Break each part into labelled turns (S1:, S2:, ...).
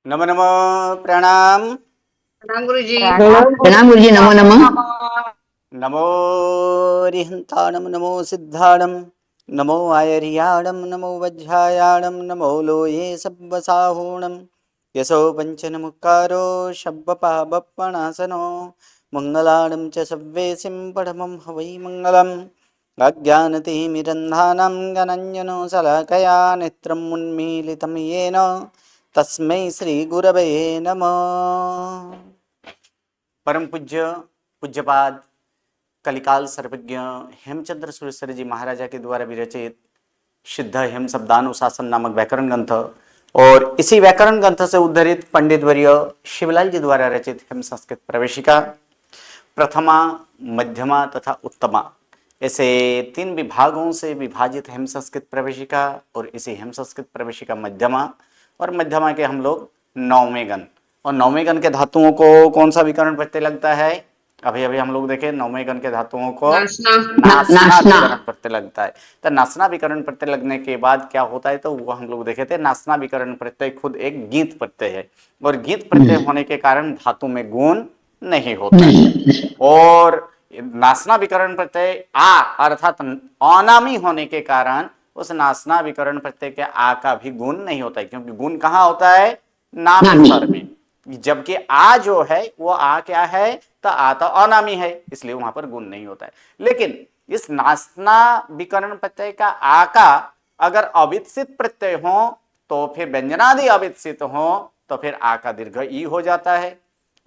S1: नमो नमो प्रणाम।
S2: प्रणाम गुरु जी।
S3: प्रणाम गुरु जी। नमो नमः।
S1: नमो रिहंताणम नमो सिद्धाणम नमो आयर्याणम नमो वज्रायाणम नमो लोये सब्बसाहूणम यशो पंचन मुक्कारो शब्बपाबप्पणासनो मंगलाणं च सव्वेसिं परमं हवै मंगलम् अज्ञानतिमिरन्धानां गणञ्जनो शलाकया नेत्रम् उन्मीलितं येन तस्मै श्रीगुरवे नमः। परम पूज्य पूज्यपाद कलिकाल सर्वज्ञ हेमचंद्र सुरेश्वर जी महाराजा के द्वारा विरचित सिद्ध हेम शब्दानुशासन नामक व्याकरण ग्रंथ और इसी व्याकरण ग्रंथ से उद्धरित पंडित वर्य शिवलाल जी द्वारा रचित हेम संस्कृत प्रवेशिका प्रथमा, मध्यमा तथा उत्तमा, ऐसे 3 विभागों से विभाजित हेम संस्कृत प्रवेशिका और इसी हेम संस्कृत प्रवेशिका मध्यमा और मध्यमा के हम लोग 9वें गण और 9वें गण के धातुओं को कौन सा विकरण प्रत्यय लगता है? अभी अभी हम लोग देखे 9वें गण के धातुओं को
S2: नाचना।
S1: नासना विकरण प्रत्यय लगता है। तो नासना विकरण प्रत्यय लगने के बाद क्या होता है, तो वो हम लोग देखे थे नासना विकरण प्रत्यय खुद एक गीत प्रत्यय है और गीत प्रत्यय होने के कारण धातु में गुण नहीं होता है। और नासना विकरण प्रत्यय आ अर्थात अनामी होने के कारण उस नासना विकरण प्रत्यय के आ का भी गुण नहीं होता है, क्योंकि गुण कहाँ होता है? नामी स्वर में। जबकि आ जो है वो आ क्या है? तो आ तो अनामी है, इसलिए वहां पर गुण नहीं होता है। लेकिन इस नासना विकरण प्रत्यय का आ का अगर अविकसित प्रत्यय हो तो फिर व्यंजनादि अविकसित हो तो फिर आ का दीर्घ ई हो जाता है,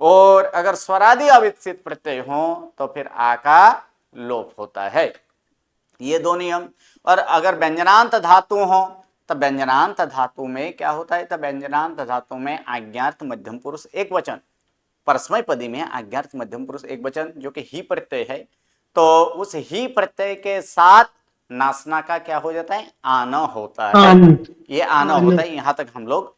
S1: और अगर स्वरादि अविकसित प्रत्यय हो तो फिर आ का लोप होता है। ये दो नियम। और अगर व्यंजनांत धातु हो तो व्यंजनांत धातु में क्या होता है? तो व्यंजनांत धातु में आज्ञार्थ मध्यम पुरुष एक वचन, परस्मय पदी में आज्ञार्थ मध्यम पुरुष एक वचन जो कि ही प्रत्यय है, तो उस ही प्रत्यय के साथ नासना का क्या हो जाता है? आना होता है। ये आना होता है। यहां तक हम लोग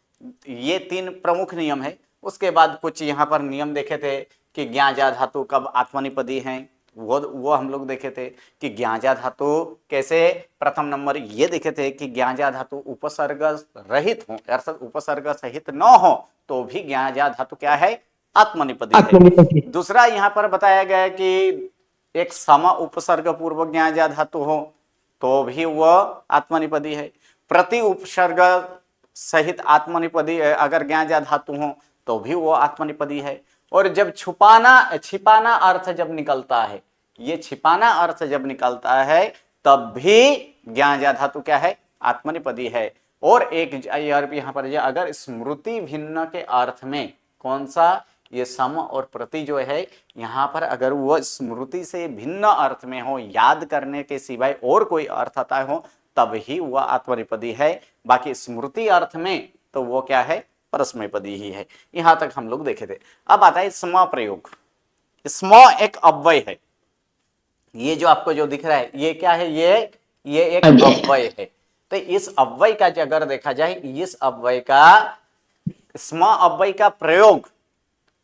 S1: ये 3 प्रमुख नियम है। उसके बाद कुछ यहाँ पर नियम देखे थे कि ज्ञाजा धातु कब आत्मनिपदी है, वो हम लोग देखे थे कि ज्ञाजा धातु कैसे। प्रथम नंबर ये देखे थे कि ज्ञाजा धातु उपसर्ग रहित हो अर्थात उपसर्ग सहित न हो तो भी ज्ञाजा धातु क्या है? आत्मनिपदी है। दूसरा यहाँ पर बताया गया कि एक सम उपसर्ग पूर्व ज्ञाजा धातु हो तो भी वह आत्मनिपदी है। प्रति उपसर्ग सहित आत्मनिपदी अगर ज्ञाजा धातु हो तो भी वो आत्मनिपदी है। और जब छिपाना अर्थ जब निकलता है, ये छिपाना अर्थ जब निकलता है तब भी ज्ञाजा धातु क्या है? आत्मनिपदी है। और एक यहाँ पर अगर स्मृति भिन्न के अर्थ में कौन सा? ये सम और प्रति जो है यहाँ पर अगर वो स्मृति से भिन्न अर्थ में हो, याद करने के सिवाय और कोई अर्थ आता हो तब ही वह आत्मनिपदी है। बाकी स्मृति अर्थ में तो वो क्या है? परस्मैपदी ही है। यहां तक हम लोग देखे थे। अब आता है स्म प्रयोग। स्म एक अव्यय है। ये जो आपको जो दिख रहा है ये क्या है? ये एक अव्यय है। तो इस अव्यय का अगर देखा जाए, इस अव्यय का स्म अव्यय का प्रयोग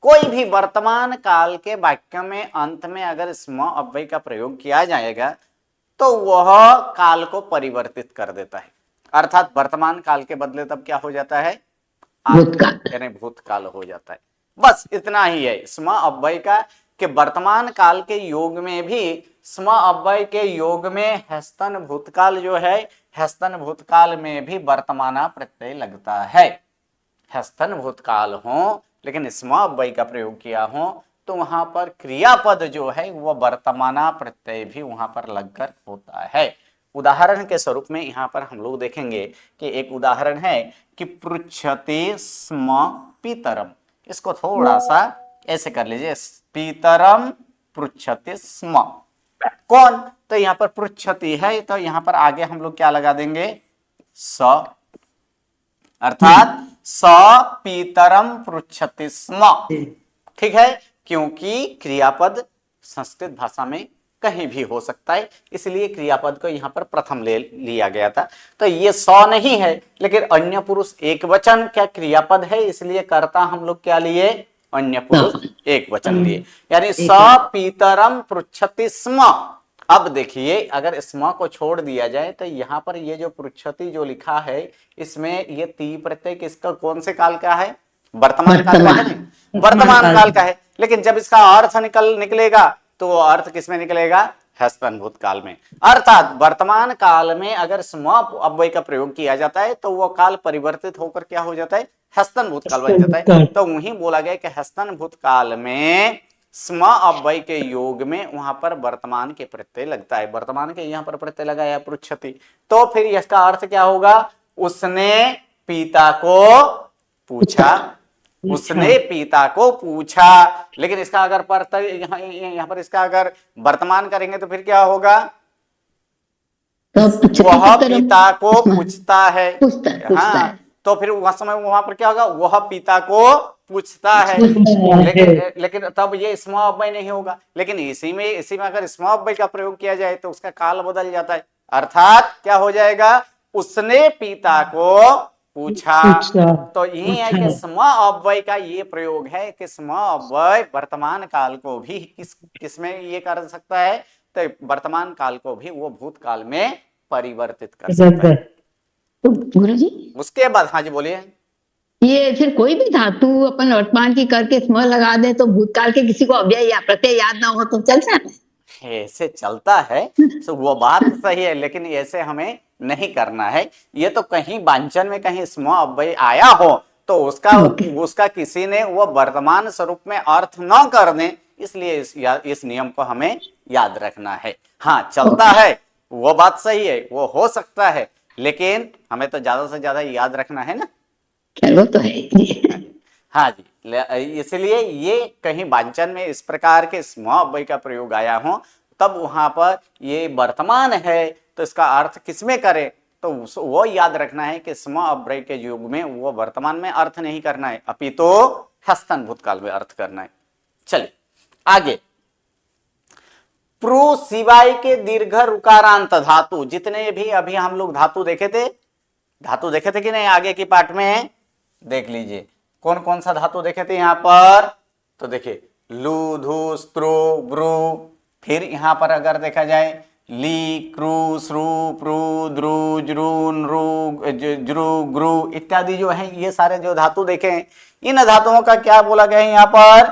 S1: कोई भी वर्तमान काल के वाक्य में अंत में अगर स्म अव्यय का प्रयोग किया जाएगा तो वह काल को परिवर्तित कर देता है। अर्थात वर्तमान काल के बदले तब क्या हो जाता है? यानी भूतकाल हो जाता है। बस इतना ही है स्म अव्यय का, कि वर्तमान काल के योग में भी स्म अव्यय के योग में हस्तन भूतकाल जो है, हस्तन भूतकाल में भी वर्तमाना प्रत्यय लगता है। हस्तन भूतकाल हो लेकिन स्म अव्यय का प्रयोग किया हो तो वहां पर क्रियापद जो है वह वर्तमाना प्रत्यय भी वहां पर लगकर होता है। उदाहरण के स्वरूप में यहाँ पर हम लोग देखेंगे कि एक उदाहरण है कि पृच्छते स्म पितरम। इसको थोड़ा सा ऐसे कर लीजिए, पितरम पृच्छते स्म। कौन? तो यहाँ पर पृच्छति है तो यहाँ पर आगे हम लोग क्या लगा देंगे? स, अर्थात स पितरम पृच्छति स्म। ठीक है, क्योंकि क्रियापद संस्कृत भाषा में कहीं भी हो सकता है, इसलिए क्रियापद को यहाँ पर प्रथम ले लिया गया था। तो ये स नहीं है लेकिन अन्य पुरुष एक वचन क्या क्रियापद है, इसलिए कर्ता हम लोग क्या लिए? अन्य पुरुष एक वचन लिए, यानी स पितरम पृच्छति स्म। अब देखिए अगर स्म को छोड़ दिया जाए तो यहाँ पर ये जो पृच्छति जो लिखा है इसमें ये ती प्रत्यय किसका, कौन से काल का है? वर्तमान काल का है नहीं, वर्तमान काल का है। लेकिन जब इसका अर्थ निकलेगा तो वो अर्थ किसमें निकलेगा? ह्यस्तन भूतकाल में। अर्थात वर्तमान काल में अगर स्म अव्यय का प्रयोग किया जाता है तो वो काल परिवर्तित होकर क्या हो जाता है? ह्यस्तन भूतकाल बन जाता है। तो वहीं बोला गया कि ह्यस्तन भूतकाल में स्म अव्यय के योग में वहां पर वर्तमान के प्रत्यय लगता है। वर्तमान के यहाँ पर प्रत्यय लगाया पृच्छति, तो फिर इसका अर्थ क्या होगा? उसने पिता को पूछा, उसने पिता को पूछा। लेकिन इसका अगर यहाँ पर इसका अगर वर्तमान करेंगे तो फिर क्या होगा? वह पिता को पूछता है। हाँ, तो फिर वह समय वहां पर क्या होगा? वह पिता को पूछता है। लेकिन तब ये स्म अव्यय नहीं होगा। लेकिन इसी में अगर स्म अव्यय का प्रयोग किया जाए तो उसका काल बदल जाता है। अर्थात क्या हो जाएगा? उसने पिता को पूछा। तो यही है कि स्म अव्यय का ये प्रयोग है कि स्म अव्यय वर्तमान काल को भी किसमें ये कर सकता है? तो वर्तमान काल को भी वो भूतकाल में परिवर्तित कर सकता है।
S3: तो गुरु जी
S1: उसके बाद, हाँ जी बोलिए।
S3: ये फिर कोई भी धातु अपन वर्तमान की करके स्म लगा दे तो भूतकाल के किसी को अव्यय या प्रत्यय याद ना हो तो चल जाता है?
S1: ऐसे चलता है तो वो बात सही है, लेकिन ऐसे हमें नहीं करना है। ये तो कहीं वांचन में कहीं स्म अव्यय आया हो तो उसका किसी ने वो वर्तमान स्वरूप में अर्थ न कर दे, इसलिए इस नियम को हमें याद रखना है। हाँ, चलता है, वो बात सही है, वो हो सकता है, लेकिन हमें तो ज्यादा से ज्यादा याद रखना है ना।
S3: वो तो है।
S1: हाँ जी, इसलिए ये कहीं वांचन में इस प्रकार के स्म अव्यय का प्रयोग आया हो तब वहां पर ये वर्तमान है तो इसका अर्थ किसमें करे? तो वो याद रखना है कि स्म अव्यय के युग में वो वर्तमान में अर्थ नहीं करना है, अपितु ह्यस्तन भूतकाल में अर्थ करना है। चलिए आगे। प्रू सिवाय के दीर्घ रुकारांत धातु, जितने भी अभी हम लोग धातु देखे थे कि नहीं? आगे की पार्ट में देख लीजिए कौन कौन सा धातु देखे थे यहाँ पर। तो देखिए लू, धू, स्त्रु, ब्रू। फिर यहाँ पर अगर देखा जाए ली, क्रू, श्रु, प्रू, द्रु, ज्रू, नृ, ज्रू, ग्रू इत्यादि जो है, ये सारे जो धातु देखे हैं, इन धातुओं का क्या बोला गया है यहाँ पर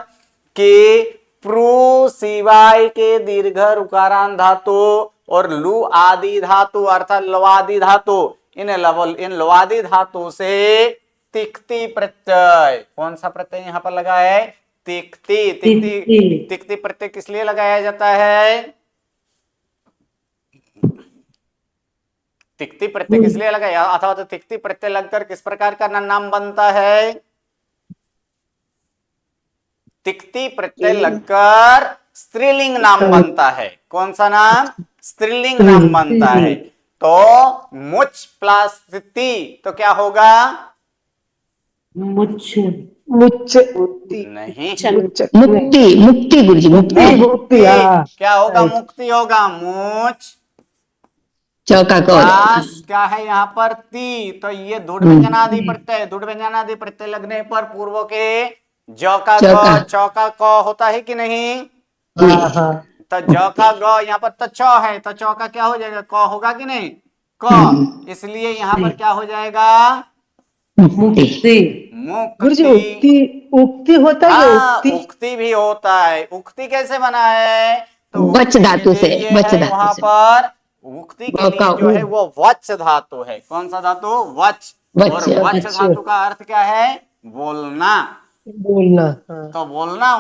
S1: कि प्रू सिवाय के दीर्घ रुकारांत धातु और लू आदि धातु अर्थात लवादि धातु, इन लवादि धातु से तिक्ति प्रत्यय, कौन सा प्रत्यय यहाँ पर लगा है? तिक्ति प्रत्यय किस लिए लगाया जाता है? तिक्ति प्रत्यय किस लिए लगाया अथवा तो तिक्ति प्रत्यय लगकर किस प्रकार का नाम बनता है? तिक्ति प्रत्यय लगकर स्त्रीलिंग नाम बनता है। कौन सा नाम? स्त्रीलिंग नाम बनता है। तो मुच प्लस तिक्ति तो क्या होगा?
S2: मुच्छ
S1: नहीं,
S3: मुक्ति गुरु जी, मुक्ति।
S1: क्या होगा? मुक्ति होगा। मुच
S3: चौका
S1: क्या है यहाँ पर? ती। तो ये दुढ़ व्यंजनादि प्रत्यय लगने पर पूर्व के चौका क होता है कि नहीं? तो चौका ग यहाँ पर तो च है, तो चौका क्या हो जाएगा? क होगा कि नहीं? क। इसलिए यहाँ पर क्या हो जाएगा?
S3: मुक्ति।
S2: उक्ति होता है।
S1: उक्ति भी होता है। उक्ति कैसे बना है? तो
S3: वच धातु से,
S1: वहां पर उक्ति के लिए जो है वो वच धातु है। कौन सा धातु? वच। और वच धातु का अर्थ क्या है? बोलना। तो बोलना,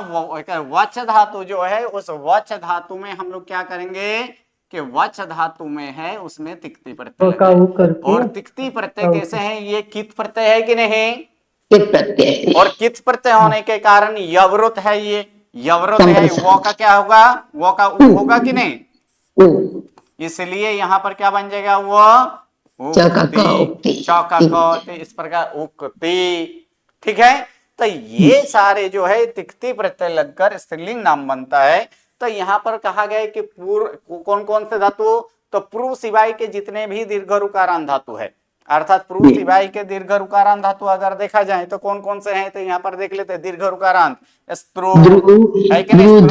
S1: वच धातु जो है उस वच धातु में हम लोग क्या करेंगे कि वच धातु में है उसमें तिक्ति प्रत्यय। और तिक्ति प्रत्यय कैसे है? ये कित प्रत्यय है कि नहीं?
S3: कित प्रत्यय।
S1: और कित प्रत्यय होने के कारण यवृत है। ये यवृत है, वो का क्या होगा? वो का उ होगा कि नहीं? इसलिए यहाँ पर क्या बन जाएगा? वो चौका क, इस प्रकार उक्ति। ठीक है, तो ये सारे जो है तिक्ति प्रत्यय लगकर स्त्रीलिंग नाम बनता है। तो यहाँ पर कहा गया कि कौन कौन से धातु? तो प्रू सिवाय के जितने भी दीर्घ रुकारांत धातु है, अर्थात प्रू सिवाय के दीर्घ रुकारांत धातु अगर देखा जाए तो कौन कौन से हैं? तो यहाँ पर देख लेते हैं। दीर्घ रुकारांत स्त्रु है कि नहीं?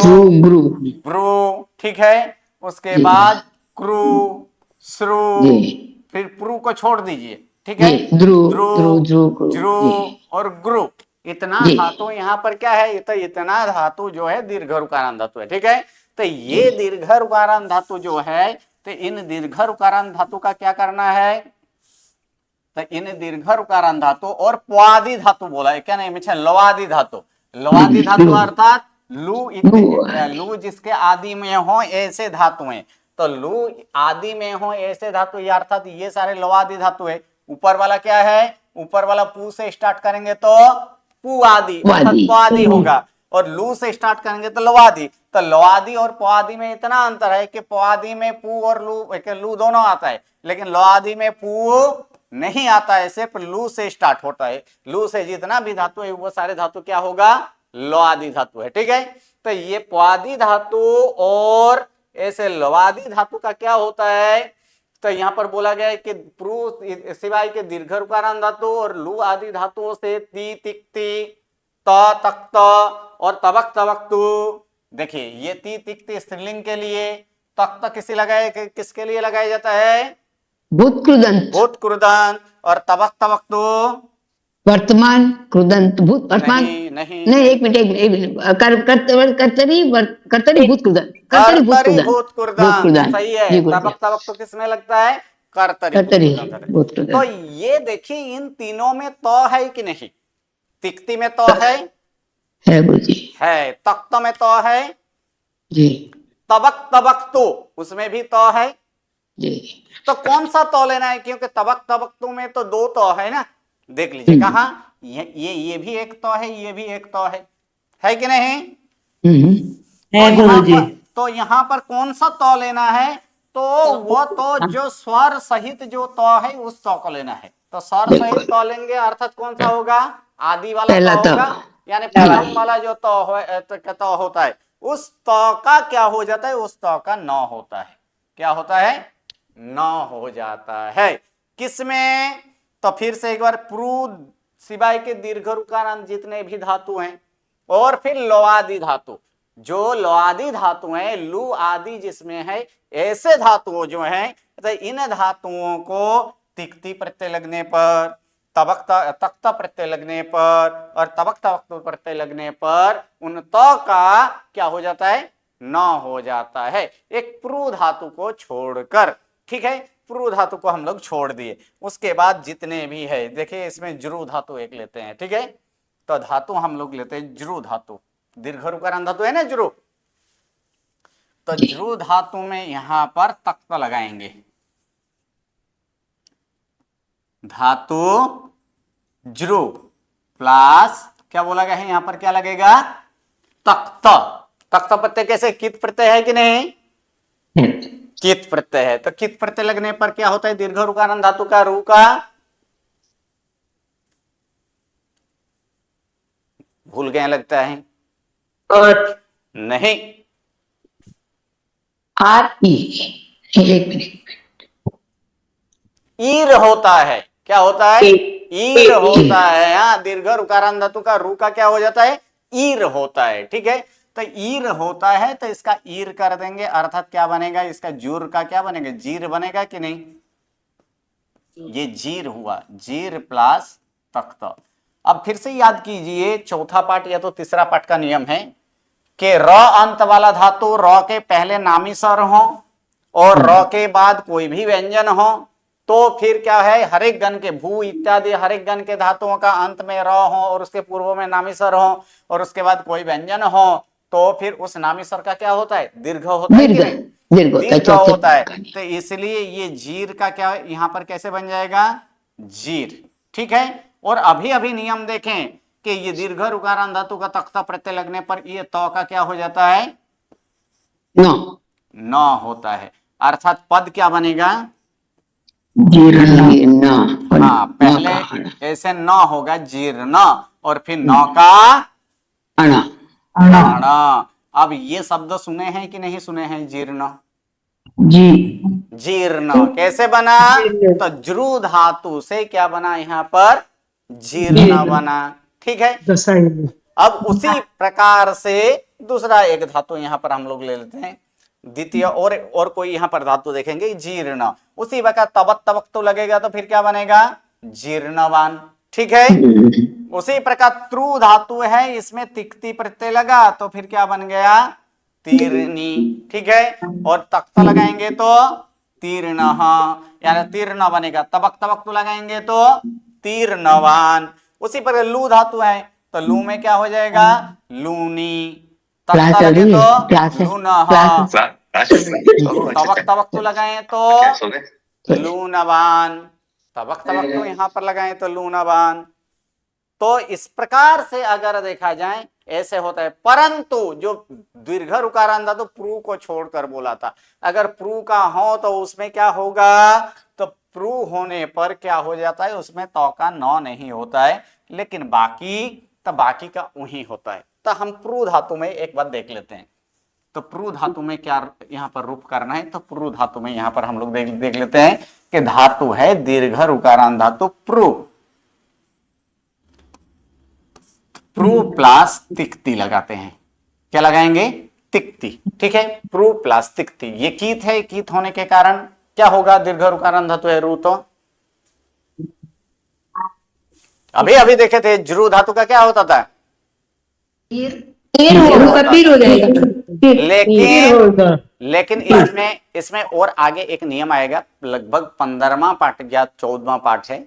S1: ब्रू, ठीक है। उसके बाद क्रू, श्रु, फिर प्रू को छोड़ दीजिए, ठीक है? ज्रू और ग्रु, इतना
S3: जी
S1: धातु यहाँ पर क्या है, तो इतना धातु जो है दीर्घ ऋकारांत धातु है। ठीक है, तो ये दीर्घ ऋकारांत धातु जो है, तो इन दीर्घ ऋकारांत धातु का क्या करना है, तो इन दीर्घ ऋकारांत धातु और प्वादि धातु बोला है क्या नहीं मिच्छा, लवादि धातु। लवादि धातु अर्थात लू जिसके आदि में हो ऐसे धातुएं, तो लू आदि में हो ऐसे धातु, ये अर्थात ये सारे लवादि धातु है। ऊपर वाला क्या है, ऊपर वाला पू से स्टार्ट करेंगे तो पू आदि अर्थात प्वादि होगा, और लू से स्टार्ट करेंगे तो लवादि। तो लवादि और प्वादि में इतना अंतर है कि प्वादि में पू और लू दोनों आता है, लेकिन लवादि में पू नहीं आता है, सिर्फ लू से स्टार्ट होता है। लू से जितना भी धातु है वो सारे धातु क्या होगा, लवादि धातु है। ठीक है, तो ये प्वादि धातु और ऐसे लवादि धातु का क्या होता है, तो यहां पर बोला गया है कि प्रू सिवाय के दीर्घ ऋकारांत धातु और लू आदि धातुओं से ती तिक्ति त तक्त और तबक तबक्तु, देखिए ये ती तिक्ति स्त्रीलिंग के लिए, तक्त किसके लिए लगाया जाता है,
S3: भूत कृदंत,
S1: भूत कृदंत, और तबक तबक्तु
S3: वर्तमान कृदंत, भूत वर्तमान,
S1: नहीं नहीं
S3: नहीं एक मिनट एक मिनट, कर्तरी भूत कृदंत, कर्तरी भूत
S1: कर्तरी
S3: कृदंत,
S1: भूत
S3: भूत
S1: कृदंत
S3: कृदंत,
S1: सही है।
S3: जी
S1: तबक तबक तो किसमें लगता है, कर्तरी भूत
S3: कर्तरी
S1: कृदंत है।
S3: भूत
S1: तो
S3: कृदंत
S1: ये देखिए इन तीनों में तो है कि नहीं, तिक्ति में तो है
S3: गुरुजी
S1: है, तख्त में तो है,
S3: जी
S1: तबक तबक तो उसमें भी तो है।
S3: जी
S1: तो कौन सा तो लेना है, क्योंकि तबक तबक तो में तो दो तो है ना, देख लीजिए कहा ये भी एक तो है, ये भी एक तो है कि नहीं, तो यहाँ पर कौन सा तो लेना है, तो वो तो जो स्वर सहित जो तो है उस तो को लेना है। तो स्वर सहित तो लेंगे अर्थात कौन सा होगा, आदि वाला
S3: पहला
S1: तो
S3: तो।
S1: होगा, यानी प्रथम वाला जो तो होता है उस तो का क्या हो जाता है, उस तो का न होता है, क्या होता है, न हो जाता है। किसमें, तो फिर से एक बार प्रू सिवाय के दीर्घ ऋकारांत जितने भी धातु हैं, और फिर लवादि धातु, जो लवादि धातु हैं लू आदि जिसमें है ऐसे धातुओं जो हैं, तो इन धातुओं को तिक्ति प्रत्यय लगने पर, तख्त प्रत्यय लगने पर और तबक तबक प्रत्यय लगने पर उन तो का क्या हो जाता है, न हो जाता है, एक प्रू धातु को छोड़कर। ठीक है, प्रू धातु को हम लोग छोड़ दिए, उसके बाद जितने भी है देखिए इसमें जरू धातु एक लेते हैं। ठीक है, तो धातु हम लोग लेते हैं जरू धातु, दीर्घ ऋकारांत धातु है ना जरू, तो जरू धातु में यहां पर तख्त लगाएंगे, धातु जरू प्लस क्या बोला गया है यहां पर क्या लगेगा, तख्त। तख्त प्रत्यय कैसे, कित प्रत्यय है कि नहीं, कित प्रत्यय है, तो कित प्रत्यय लगने पर क्या होता है, दीर्घ ऋकारांत धातु का रू का भूल गए लगता है, नहीं
S3: एक मिनट,
S1: ईर होता है, क्या होता है, ईर होता है। हाँ, दीर्घ ऋकारांत धातु का रू का क्या हो जाता है, ईर होता है। ठीक है, तो ईर होता है तो इसका ईर कर देंगे, अर्थात क्या बनेगा, इसका जूर का क्या बनेगा, जीर बनेगा कि नहीं, ये जीर हुआ, जीर प्लस तख्त। अब फिर से याद कीजिए चौथा पाठ या तो तीसरा पाठ का नियम है कि र अंत वाला धातु र के पहले नामी स्वर हो और र के बाद कोई भी व्यंजन हो, तो फिर क्या है, हरेक गण के भू इत्यादि हरेक गण के धातुओं का अंत में र हो और उसके पूर्व में नामी स्वर हो और उसके बाद कोई व्यंजन हो, तो फिर उस नामी स्वर का क्या होता है, दीर्घ होता है कि नहीं, दीर्घ होता है। तो इसलिए ये जीर का क्या यहां पर कैसे बन जाएगा, जीर। ठीक है, और अभी अभी नियम देखें कि ये दीर्घ ऋकारांत धातु का तख्ता प्रत्यय लगने पर ये तो का क्या हो जाता है, न होता है, अर्थात पद क्या बनेगा,
S3: जीर्ण।
S1: हाँ, पहले ऐसे न होगा जीर्ण और फिर न का अण। अब ये शब्द सुने हैं कि नहीं सुने हैं, जीर्ण,
S3: जी
S1: जीर्ण कैसे बना, तो जरू धातु से क्या बना यहाँ पर, जीर्ण बना। ठीक है, अब उसी प्रकार से दूसरा एक धातु यहाँ पर हम लोग ले लेते हैं, द्वितीय और कोई यहाँ पर धातु देखेंगे जीर्ण, उसी वक्त तबक तबक तो लगेगा तो फिर क्या बनेगा, जीर्णवान। ठीक है। उसी प्रकार त्रु धातु है, इसमें तिक्ती प्रत्यय लगा तो फिर क्या बन गया, तीर्णी, ठीक है। और तख्ता लगाएंगे तो तीर्ण, यानी तीर्ण बनेगा। तबक तबक तो लगाएंगे तो तीर्णवान। उसी प्रकार लू धातु है तो लू में क्या हो जाएगा, लूनी।
S3: क्लास
S1: तख्ता
S3: चल
S1: लगे
S3: रही
S1: तो
S3: है, क्लास है,
S1: लूनह।
S3: क्लास
S1: तबक तबक तो लगाए तो लूनवान। तबक तबक तो यहां पर लगाए तो लूनवान। तो इस प्रकार से अगर देखा जाए ऐसे होता है। परंतु जो दीर्घ रुकारान धातु प्रू को छोड़कर बोला था, अगर प्रू का हो तो उसमें क्या होगा, तो प्रू होने पर क्या हो जाता है, उसमें तो का नौ नहीं होता है, लेकिन बाकी तो बाकी का वही होता है। तो हम प्रू धातु में एक बार देख लेते हैं। तो प्रू धातु में क्या यहाँ पर रूप करना है, तो प्रू धातु में यहाँ पर हम लोग देख लेते हैं कि धातु है दीर्घ रुकारान धातु प्रू। प्रू प्लस तिक्ती लगाते हैं। क्या लगाएंगे, तिक्ती, ठीक है। प्रू प्लस तिक्ती, ये कीत है, कीत होने के कारण क्या होगा, दीर्घ रुकारान धातु है रू। तो अभी अभी देखे थे जरू धातु का क्या होता था,
S2: हो जाएगा।
S1: लेकिन इसमें और आगे एक नियम आएगा, लगभग 15वां पाठ या 14वां पाठ है,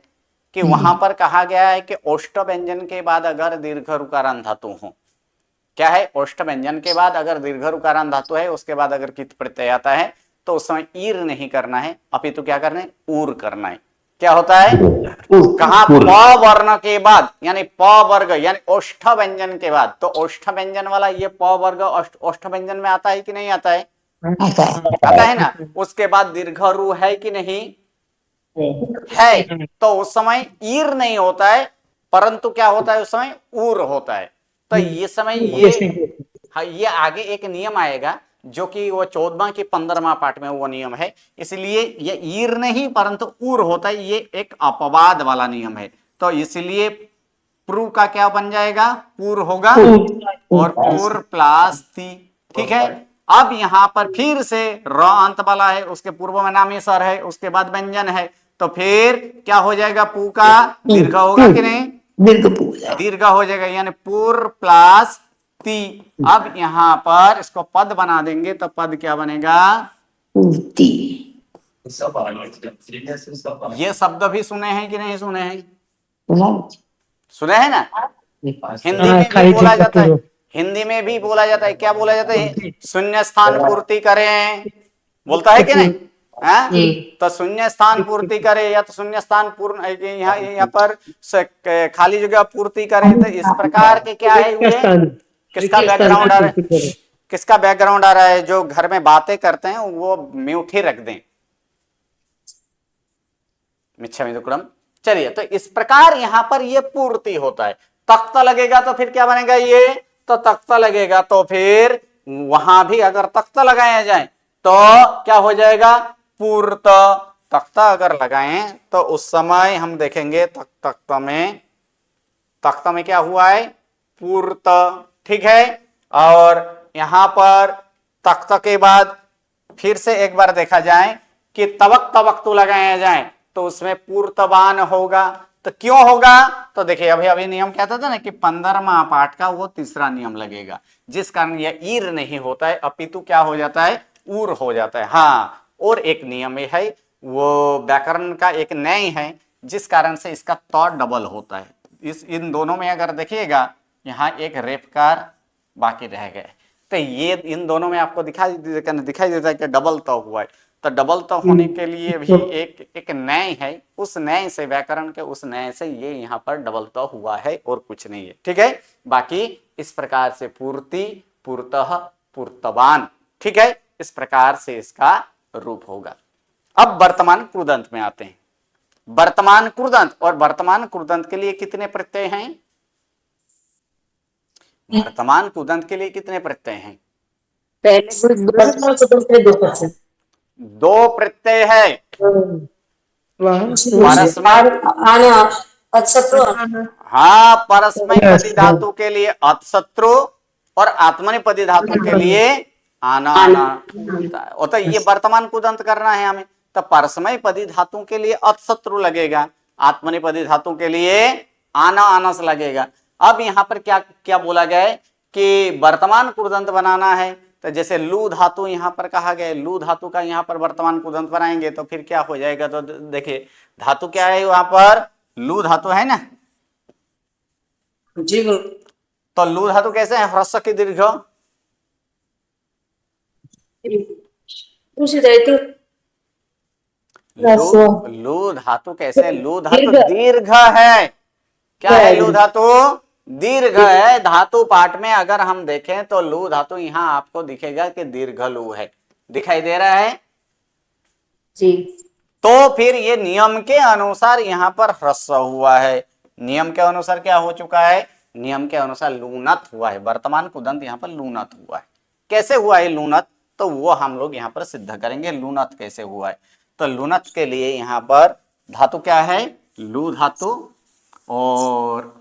S1: कि वहां पर कहा गया है कि ओष्ठ व्यंजन के बाद अगर दीर्घ रुकारान धातु हो, क्या है, ओष्ठ व्यंजन के बाद अगर दीर्घ रुकारान धातु है, उसके बाद अगर कित प्रत्यय आता है तो उस समय ईर नहीं करना है, अपितु क्या करना है, ऊर करना है। क्या होता है, कहा प वर्ण के बाद, यानी प वर्ग यानी ओष्ठ व्यंजन के बाद। तो ओष्ठ व्यंजन वाला ये प वर्ग ओष्ठ व्यंजन में आता है कि नहीं आता है, आता है ना। उसके बाद दीर्घ रू है कि नहीं है, तो उस समय ईर नहीं होता है, परंतु क्या होता है, उस समय ऊर होता है। तो ये समय ये आगे एक नियम आएगा जो कि वो 14वां की 15वां पाठ में वो नियम है, इसलिए ये ईर नहीं परंतु ऊर होता है, ये एक अपवाद वाला नियम है। तो इसलिए प्रू का क्या बन जाएगा, पूर होगा, और पूर प्लस ती, ठीक है। अब यहां पर फिर से र अंत वाला है, उसके पूर्व में नामी सर है, उसके बाद व्यंजन है, तो फिर क्या हो जाएगा, पू का दीर्घ होगा कि नहीं, दीर्घ हो जाएगा, यानी पूर प्लस ती। अब यहां पर इसको पद बना देंगे तो पद क्या बनेगा, ये शब्द भी सुने हैं कि नहीं सुने हैं, सुने हैं ना। हिंदी में भी बोला जाता है, हिंदी में भी बोला जाता है, क्या बोला जाता है, शून्य स्थान पूर्ति करें, बोलता है कि नहीं, तो शून्य स्थान पूर्ति करे, या तो शून्य स्थान पूर्ण यहाँ पर खाली जगह पूर्ति करे। तो इस प्रकार के क्या है, किसका बैकग्राउंड आ रहा है, किसका बैकग्राउंड आ रहा है, जो घर में बातें करते हैं वो म्यूट ही रख दें, मिच्छामि दुक्कडम। चलिए, तो इस प्रकार यहां पर ये पूर्ति होता है। तख्ता लगेगा तो फिर क्या बनेगा, ये तो तख्ता लगेगा तो फिर वहां भी अगर तख्ता लगाया जाए तो क्या हो जाएगा, पूर्त। तख्ता अगर लगाएं तो उस समय हम देखेंगे तख्ता में क्या हुआ है, पूर्त, ठीक है। और यहां पर तख्ता के बाद फिर से एक बार देखा जाए कि तवक तवक तो लगाया जाए तो उसमें पूर्तवान होगा। तो क्यों होगा, तो देखिए अभी नियम कहता था ना कि 15वां पाठ का वो तीसरा नियम लगेगा, जिस कारण यह ईर नहीं होता है, अपितु क्या हो जाता है, ऊर हो जाता है। हाँ, और एक नियम ये है, वो व्याकरण का एक न्याय है, जिस कारण से इसका तो डबल होता है। इन दोनों में अगर देखिएगा, यहाँ एक रेफकार बाकी रह गए, तो ये इन दोनों में आपको दिखाई देता है कि डबल तो हुआ है। तो डबल तो होने के लिए भी एक न्याय है, उस न्याय से, व्याकरण के उस न्याय से ये यहाँ पर डबल तो हुआ है और कुछ नहीं है, ठीक है। बाकी इस प्रकार से पूर्ति, पूर्तः, पूर्तवान, ठीक है, इस प्रकार से इसका रूप होगा। अब वर्तमान कृदंत में आते हैं। वर्तमान कृदंत, और वर्तमान कृदंत के लिए कितने प्रत्यय हैं, वर्तमान कृदंत के लिए कितने प्रत्यय हैं, दो प्रत्यय है, परस्मय, हाँ, परस्मय पदी धातु के लिए अतशत्रु और आत्मनेपदी धातु के लिए आना। तो ये वर्तमान कृदंत करना है हमें, तो परस्मय पदी धातु के लिए अतशत्रु लगेगा, आत्मनेपदी धातु के लिए आना आनस लगेगा। अब यहाँ पर क्या क्या बोला गया है कि वर्तमान कुर्दंत बनाना है, तो जैसे लू धातु यहाँ पर कहा गया है, लू धातु का यहाँ पर वर्तमान कुर्दंत बनाएंगे तो फिर क्या हो जाएगा, तो देखिए धातु क्या है वहां पर, लू धातु है ना।
S2: जी गुरु।
S1: तो लू धातु कैसे है, ह्रस्व की दीर्घ,
S2: पूछ जाए तो
S1: लू धातु कैसे, लू धातु
S2: दीर्घ।
S1: दीर्घ है। क्या है लू धातु, दीर्घ है। धातु पाठ में अगर हम देखें तो लू धातु यहाँ आपको दिखेगा कि दीर्घ लू है, दिखाई दे रहा है।
S2: जी।
S1: तो फिर ये नियम के अनुसार यहाँ पर ह्रस्व हुआ है, नियम के अनुसार क्या हो चुका है, नियम के अनुसार लूनत हुआ है, वर्तमान कुदंत यहाँ पर लूनत हुआ है। कैसे हुआ है लूनत, तो वो हम लोग यहाँ पर सिद्ध करेंगे लूनत कैसे हुआ है। तो लूनत के लिए यहाँ पर धातु क्या है, लू धातु, और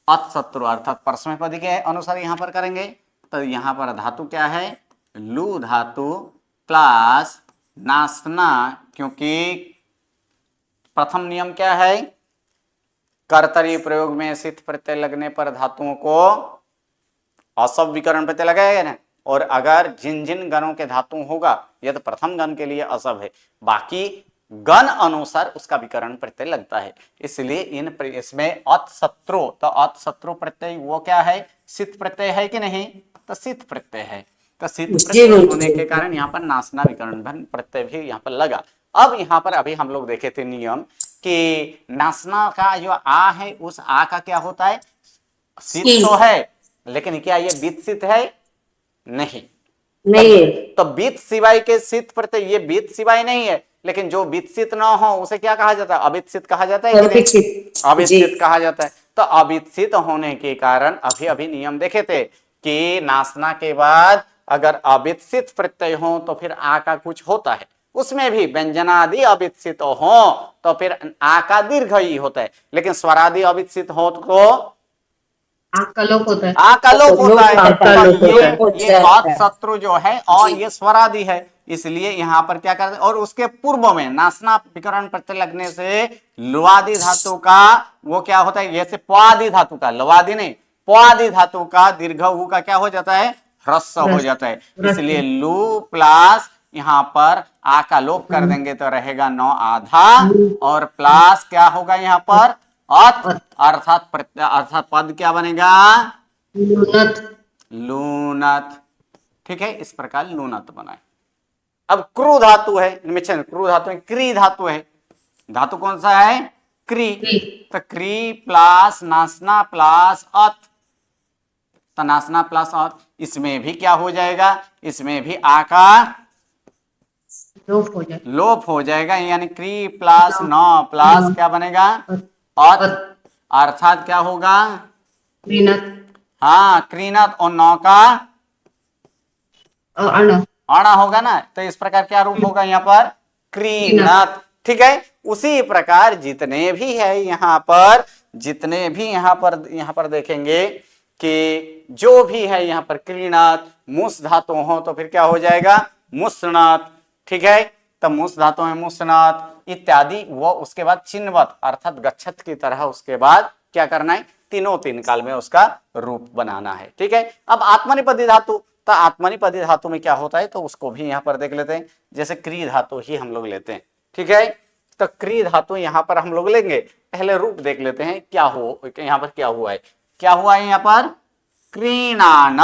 S1: अतशत्रु अर्थात परस्मैपदी के अनुसार यहाँ पर करेंगे। तो यहाँ पर धातु क्या है, लू धातु प्लस नासना, क्योंकि प्रथम नियम क्या है, कर्तरी प्रयोग में सित प्रत्यय लगने पर धातुओं को असव विकरण प्रत्यय लगाएगा ना, और अगर जिन जिन गणों के धातु होगा, यह तो प्रथम गण के लिए असव है, बाकी गण अनुसार उसका विकरण प्रत्यय लगता है। इसलिए इसमें अतशत्रु, तो अतशत्रु प्रत्यय वो क्या है, सित प्रत्यय है कि नहीं, तो सित प्रत्यय है। तो सित प्रत्यय होने के कारण यहाँ पर नासना विकरण प्रत्यय भी यहाँ पर लगा। अब यहाँ पर अभी हम लोग देखे थे नियम कि नासना का जो आ है, उस आ का क्या होता है, सित तो है, लेकिन क्या ये बीत है, नहीं,
S2: नहीं।
S1: तो बीत सिवाय के सित प्रत्यय, ये बीत सिवाय नहीं है, लेकिन जो वित्सित न हो उसे क्या कहा जाता है, अवित्सित कहा जाता है कि नहीं, अवित्सित कहा जाता है। तो अवित्सित होने के कारण अभी अभी नियम देखे थे कि नासना के बाद अगर अवित्सित प्रत्यय हो तो फिर आ का कुछ होता है, उसमें भी व्यंजनादि अवित्सित हो तो फिर आ का दीर्घ ही होता है, लेकिन स्वरादि अवित्सित हो तो
S3: आकलोप होता है,
S1: आकलोप होता है।
S2: तो
S1: ये अतशत्रु जो है और ये स्वरादि है, इसलिए यहाँ पर क्या करते, और उसके पूर्व में नासना विकरण प्रत्यय लगने से लुआदि धातु का वो क्या होता है, जैसे प्वादि धातु का, लवादि नहीं, प्वादि धातु का दीर्घ ऊ का क्या हो जाता है, ह्रस्व हो जाता है। इसलिए लू प्लस यहाँ पर आ का लोप कर देंगे तो रहेगा 9 आधा, और प्लस क्या होगा यहाँ पर अत, अर्थात पद क्या बनेगा,
S3: लूनत,
S1: लूनत। ठीक है, इस प्रकार लूनत बनाए। अब क्रू धातु है, क्रू धातु है, क्री धातु है, धातु कौन सा है, क्री, तो क्री प्लस नासना प्लस अत, तो नासना प्लस अत, इसमें भी क्या हो जाएगा, इसमें भी आ का लोप हो जाएगा, यानी क्री प्लस 9 प्लस क्या बनेगा, अत, अर्थात क्या होगा,
S3: क्रीनत,
S1: हाँ क्रीनत, और 9 का अणा होगा ना, तो इस प्रकार क्या रूप होगा यहाँ पर, क्रीनत। ठीक है, उसी प्रकार जितने भी है यहाँ पर, जितने भी यहाँ पर देखेंगे कि जो भी है यहाँ पर क्रीनत, मुस धातु हो तो फिर क्या हो जाएगा, मुसनत। ठीक है, तो मुस धातु में मुसनत इत्यादि, वो उसके बाद चिन्हवत अर्थात गच्छत की तरह उसके बाद क्या करना है, तीनों तीन काल में उसका रूप बनाना है। ठीक है, अब आत्मनिपदी धातु, तो आत्मनिपदी धातु में क्या होता है तो उसको भी यहाँ पर देख लेते हैं। जैसे क्री धातु ही हम लोग लेते हैं, ठीक है, तो क्री धातु यहाँ पर हम लोग लेंगे, पहले रूप देख लेते हैं क्या हो, यहाँ पर क्या हुआ है, क्या हुआ है यहाँ पर क्रीणान,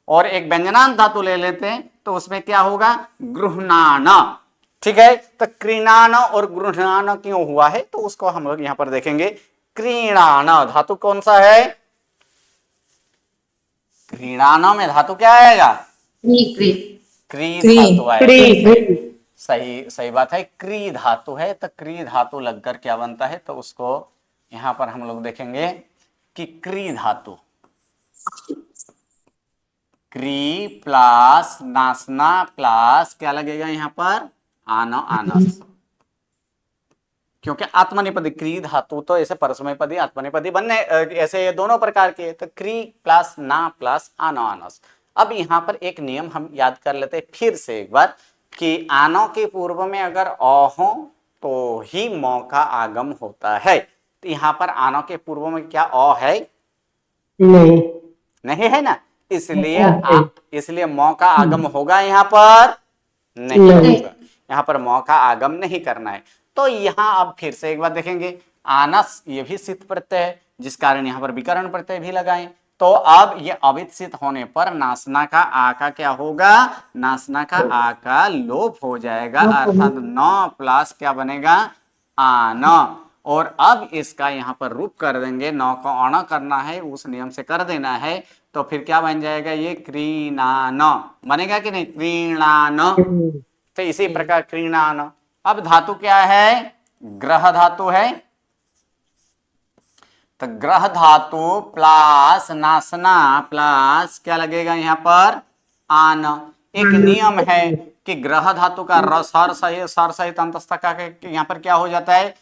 S1: और एक व्यंजनांत धातु ले लेते हैं तो उसमें क्या होगा, गृहणान। ठीक है, तो क्रीणान और गृहणान क्यों हुआ है तो उसको हम लोग यहाँ पर देखेंगे। क्रीणान धातु कौन सा है, क्रीणान में धातु क्या आएगा, क्री धातु आएगा। सही बात है, क्री धातु है, तो क्री धातु लगकर क्या बनता है तो उसको यहां पर हम लोग देखेंगे कि क्री धातु, क्री प्लस नासना प्लस क्या लगेगा यहाँ पर, आना आनस, क्योंकि आत्मनिपदी क्री धातु तो ऐसे परस्मैपदी आत्मनिपदी बनने ऐसे ये दोनों प्रकार के, तो क्री प्लस ना प्लस आनो आनस। अब यहाँ पर एक नियम हम याद कर लेते हैं फिर से एक बार कि आनो के पूर्व में अगर अ हो तो ही मौ का आगम होता है, तो यहाँ पर आनो के पूर्व में क्या अ है?
S2: नहीं
S1: नहीं है ना, इसलिए
S2: नहीं।
S1: इसलिए मौ का आगम होगा यहाँ पर? नहीं
S2: नहीं।
S1: होगा। यहाँ पर मौ का आगम नहीं करना है। तो यहाँ अब फिर से एक बार देखेंगे, आनस ये भी सिद्ध प्रत्यय है, जिस कारण यहाँ पर विकर्ण प्रत्यय भी लगाएं। तो अब ये अवित सिद्ध होने पर नासना का आ का क्या होगा? नासना का आ का लोप हो जाएगा, अर्थात न प्लस क्या बनेगा? आन। और अब इसका यहाँ पर रूप कर देंगे, नौ को अण करना है, उस नियम से कर देना है, तो फिर क्या बन जाएगा? ये क्रीणान बनेगा कि नहीं? क्रीणान। तो इसी प्रकार क्रीणान। अब धातु क्या है? ग्रह धातु है। तो ग्रह धातु प्लस नासना प्लस क्या लगेगा यहाँ पर? आन। एक नियम है कि ग्रह धातु का सर सहित अंतस्थ का यहाँ पर क्या हो जाता है?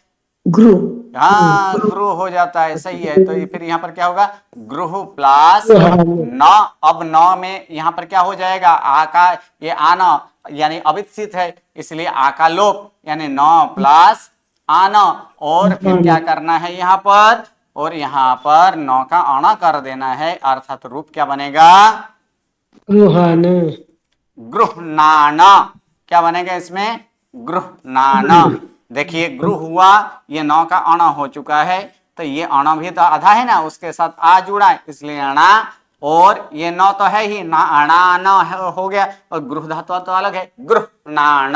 S2: गुरु।
S1: हाँ, ग्रुह हो जाता है, सही है। तो ये फिर यहाँ पर क्या होगा? ग्रुह प्लस न। अब न में यहाँ पर क्या हो जाएगा? आ का ये आना यानी अवित सिद्ध है, इसलिए आ का लोप यानी न प्लस आना। और फिर क्या करना है यहाँ पर? और यहाँ पर न का अणा कर देना है, अर्थात रूप क्या बनेगा? गृहनान। क्या बनेगा इसमें? गृहनान। देखिए गृह हुआ, ये नौ का अणा हो चुका है, तो ये अणा भी तो आधा है ना, उसके साथ आ जुड़ा है, इसलिए अणा। और ये नौ तो है ही ना, अणा न हो गया, और गृह धातु तो अलग है, गृहनान।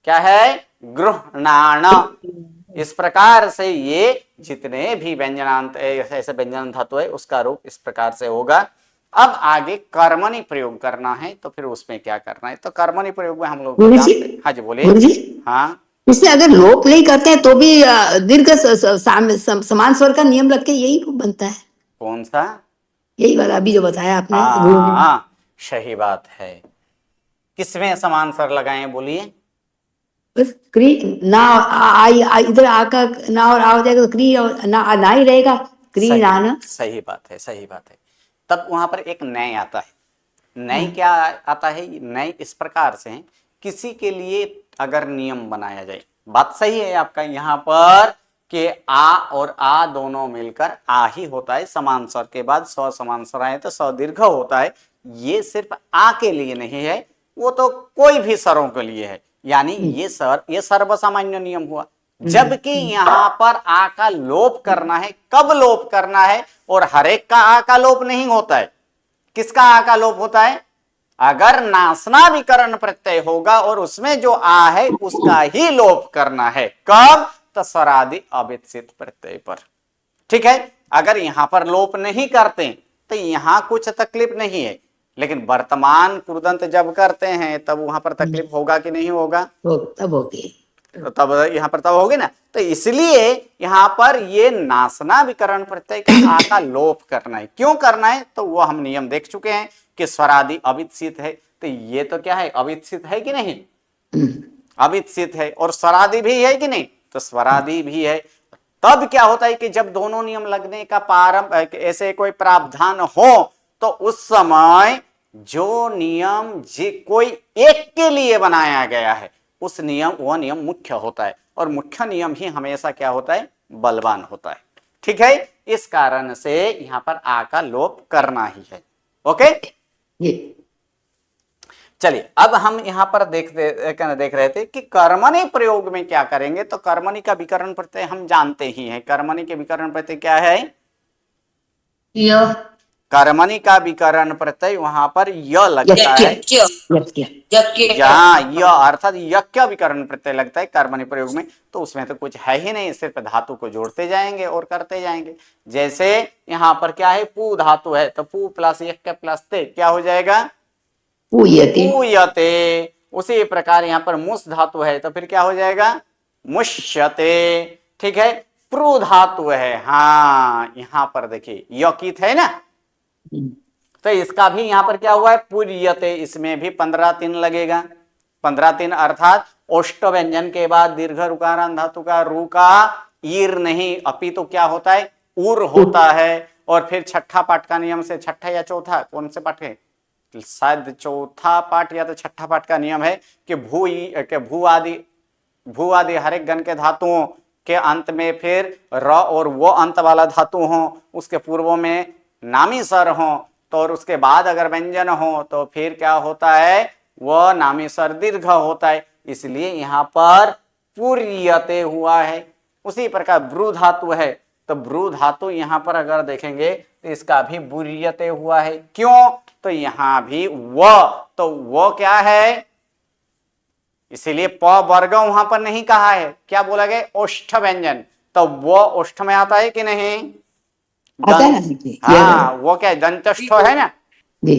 S1: क्या है? गृहनान। इस प्रकार से ये जितने भी व्यंजनांत ऐसे व्यंजन धातु है उसका रूप इस प्रकार से होगा। अब आगे कर्मणि प्रयोग करना है, तो फिर उसमें क्या करना है? तो कर्मणि प्रयोग में हम लोग
S2: गुरु जी।
S1: हाँ जी बोलिए।
S2: गुरु जी,
S1: हाँ,
S2: इसमें अगर लोप नहीं करते हैं तो भी दीर्घ समान स्वर का नियम रख के यही बनता है।
S1: कौन सा?
S2: यही वाला अभी जो बताया आपने।
S1: हाँ, सही बात है। किसमें समान स्वर लगाए बोलिए?
S2: बस क्री ना इधर आ का ना और आ हो जाएगा तो क्री और ना ही रहेगा। क्री ना ना।
S1: सही बात है, सही बात है। तब वहां पर एक नय आता है। नय क्या आता है? नय इस प्रकार से है, किसी के लिए अगर नियम बनाया जाए, बात सही है आपका यहाँ पर कि आ और आ दोनों मिलकर आ ही होता है, समान स्वर के बाद स्व समान स्वर आए तो स्व दीर्घ होता है। ये सिर्फ आ के लिए नहीं है, वो तो कोई भी स्वरों के लिए है, यानी ये सर्वसामान्य नियम हुआ। जबकि यहां पर आ का लोप करना है, कब लोप करना है? और हरेक का आ का लोप नहीं होता है। किसका आ का लोप होता है? अगर नासना विकरण प्रत्यय होगा और उसमें जो आ है उसका ही लोप करना है। कब? तो स्वरादि अवित सिद्ध प्रत्यय पर। ठीक है, अगर यहां पर लोप नहीं करते तो यहां कुछ तकलीफ नहीं है, लेकिन वर्तमान कुर्दंत जब करते हैं तब वहां पर तकलीफ होगा कि नहीं होगा?
S2: तब होगी।
S1: तो तब यहाँ पर तब होगी ना। तो इसलिए यहाँ पर ये नासना विकरण प्रत्यय का आ का लोप करना है। क्यों करना है? तो वो हम नियम देख चुके हैं कि स्वरादि अवित सिद्ध है, तो ये तो क्या है? अवित सिद्ध है कि नहीं? अवित सिद्ध है। और स्वरादि भी है कि नहीं? तो स्वरादि भी है। तब क्या होता है कि जब दोनों नियम लगने का ऐसे कोई प्रावधान हो, तो उस समय जो नियम कोई एक के लिए बनाया गया है, उस नियम वह नियम मुख्य होता है, और मुख्य नियम ही हमेशा क्या होता है? बलवान होता है। ठीक है, इस कारण से यहां पर आ का लोप करना ही है। ओके, चलिए अब हम यहां पर देख रहे थे कि कर्मणि प्रयोग में क्या करेंगे। तो कर्मणि का विकरण प्रत्यय हम जानते ही हैं। कर्मणि के विकरण प्रत्यय क्या है? कर्मणि का विकरण प्रत्यय वहां पर य लगता है। जहां य अर्थात यज्ञ विकरण प्रत्यय लगता है कर्मणि प्रयोग में, तो उसमें तो कुछ है ही नहीं, सिर्फ धातु को जोड़ते जाएंगे और करते जाएंगे। जैसे यहाँ पर क्या है? पू धातु है, तो पू प्लस यज्ञ प्लस ते क्या हो जाएगा? पूयते। उसी प्रकार यहाँ पर मुस धातु है, तो फिर क्या हो जाएगा? मुष्यते। ठीक है, प्रू धातु है, हाँ यहाँ पर देखिए यकित है ना, तो इसका भी यहाँ पर क्या हुआ है? पुर्यते। इसमें भी 15 लगेगा। 15 अर्थात ओष्ट व्यंजन के बाद दीर्घ रुकारांत धातु का रू का ईर नहीं, अपि तो क्या होता है? उर होता है। और फिर छठा पाठ का नियम से, छठा या चौथा, कौन से पाठ है? शायद चौथा पाठ या तो छठा पाठ का नियम है कि भू आदि हर एक गण के धातुओं के अंत में फिर र और वो अंत वाला धातु हो, उसके पूर्व में नामी स्वर हो, तो और उसके बाद अगर व्यंजन हो तो फिर क्या होता है, वह नामी स्वर दीर्घ होता है, इसलिए यहाँ पर पूर्यते हुआ है। उसी प्रकार ब्रू धातु है, तो ब्रू धातु यहाँ पर अगर देखेंगे तो इसका भी बुर्यते हुआ है। क्यों, तो यहाँ भी वो क्या है, इसीलिए प वर्ग वहां पर नहीं कहा है, क्या बोला गया, ओष्ठ व्यंजन, तो वो ओष्ठ में आता है कि नहीं,
S2: आता है ना जी?
S1: हाँ वो क्या है, दंतोष्ठ है ना,
S2: जी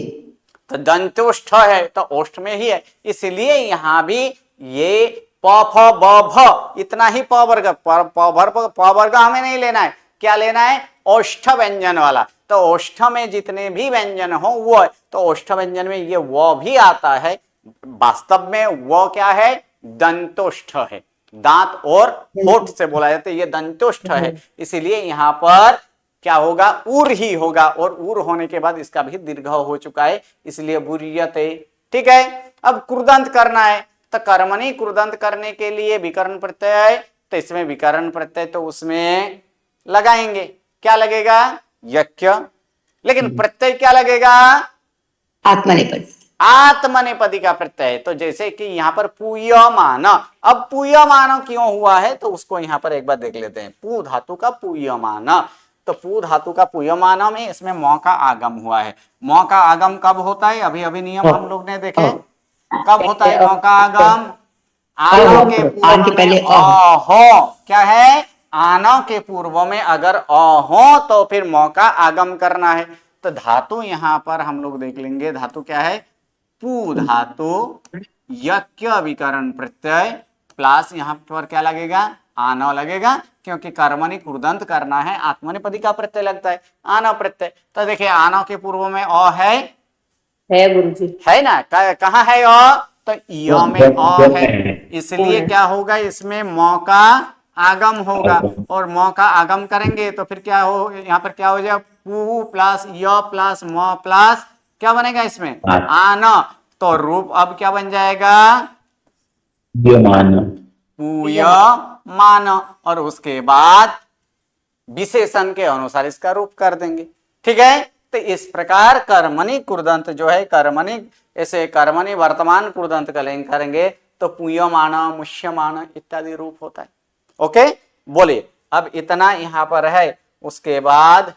S1: तो दंतोष्ठ है तो ओष्ठ में ही है, इसलिए यहाँ भी ये प फ ब भ इतना ही प वर्ग हमें नहीं लेना है, क्या लेना है, ओष्ठ व्यंजन वाला। तो ओष्ठ में जितने भी व्यंजन हो वो, तो ओष्ठ व्यंजन में ये वो भी आता है, वास्तव में वो क्या है, दंतोष्ठ है, दांत और होठ से बोला जाता है, ये दंतोष्ठ है, इसीलिए यहाँ पर क्या होगा, उर ही होगा, और उर होने के बाद इसका भी दीर्घ हो चुका है, इसलिए बुर्यते। ठीक है, अब क्रुदंत करना है, तो कर्मणि क्रुदंत करने के लिए विकर्ण प्रत्यय है, तो इसमें विकर्ण प्रत्यय तो उसमें लगाएंगे, क्या लगेगा, यक्ष, लेकिन प्रत्यय क्या लगेगा,
S2: आत्मनेपदी।
S1: आत्मनेपदी का प्रत्यय। तो जैसे कि यहाँ पर पूयमान, अब पूयमान क्यों हुआ है तो उसको यहाँ पर एक बार देख लेते हैं। पू धातु का पूयमान, तो पू धातु का पूयमान में इसमें मौ का आगम हुआ है। मौ का आगम कब होता है, अभी अभी नियम हम लोग ने देखे, कब होता है मौ का आगम, आनो के पूर्व में अ हो, क्या है, आनो के पूर्व में अगर अ हो तो फिर मौ का आगम करना है। तो धातु यहाँ पर हम लोग देख लेंगे, धातु क्या है, पू धातु, यक्य विकरण प्रत्यय प्लस यहाँ पर क्या लगेगा, आनो लगेगा, क्योंकि कर्मणि क्रुदंत करना है, आत्मनेपदी का प्रत्यय लगता है, आनो प्रत्यय। तो देखिए आनो के पूर्व में अ है
S4: गुरुजी,
S1: है ना, कहाँ है अ, तो य में अ है, इसलिए क्या होगा, इसमें मौ का आगम होगा, और मौ का आगम करेंगे तो फिर क्या हो, यहाँ पर क्या हो जाएगा, पू प्लस य प्लस म प्लस क्या बनेगा इसमें, आन, तो रूप अब क्या बन जाएगा, पूयमान, और उसके बाद विशेषण के अनुसार इसका रूप कर देंगे। ठीक है, तो इस प्रकार कर्मणि क्रुदंत जो है, कर्मणि ऐसे कर्मणि वर्तमान क्रुदंत का लिंक करेंगे तो पूयमान, मुष्यमान इत्यादि रूप होता है। ओके, बोलिए, अब इतना यहां पर है, उसके बाद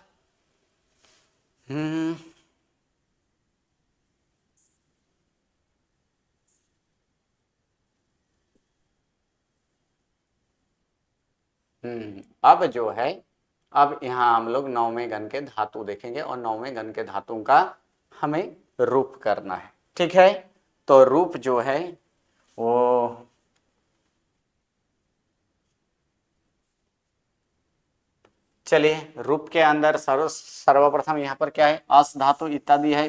S1: अब जो है, अब यहाँ हम लोग नौवें गण के धातु देखेंगे, और नौवें गण के धातु का हमें रूप करना है। ठीक है, तो रूप जो है वो चलिए, रूप के अंदर सर्वप्रथम यहाँ पर क्या है, अस धातु इत्यादि है।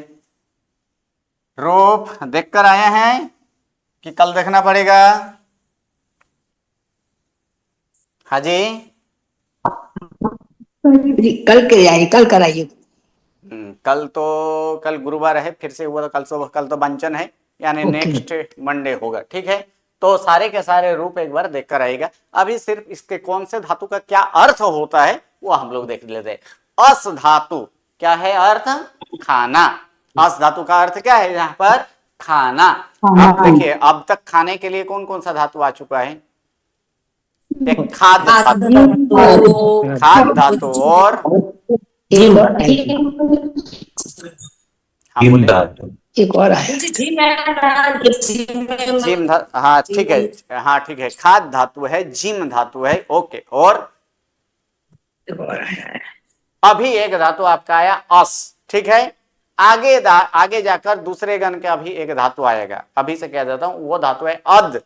S1: रूप देखकर आए हैं कि कल देखना पड़ेगा, हाँ जी,
S2: कल के आइए, कल कराइए।
S1: कल गुरुवार है, फिर से हुआ तो कल तो बंचन है, यानी नेक्स्ट मंडे होगा। ठीक है, तो सारे के सारे रूप एक बार देख कर आएगा। अभी सिर्फ इसके कौन से धातु का क्या अर्थ होता है वो हम लोग देख लेते हैं। अस धातु क्या है अर्थ, खाना। अस धातु का अर्थ क्या है यहाँ पर, खाना। अब देखिए, अब तक खाने के लिए कौन कौन सा धातु आ चुका है, एक खाद धातु, खाद धातु, और
S2: एक और आया,
S1: जिम धातु, हाँ ठीक है, हाँ ठीक है, खाद धातु है, जिम धातु है, ओके, और अभी एक धातु आपका आया अस। ठीक है, आगे जाकर दूसरे गण का भी एक धातु आएगा, अभी से कह देता हूं, वो धातु है अद।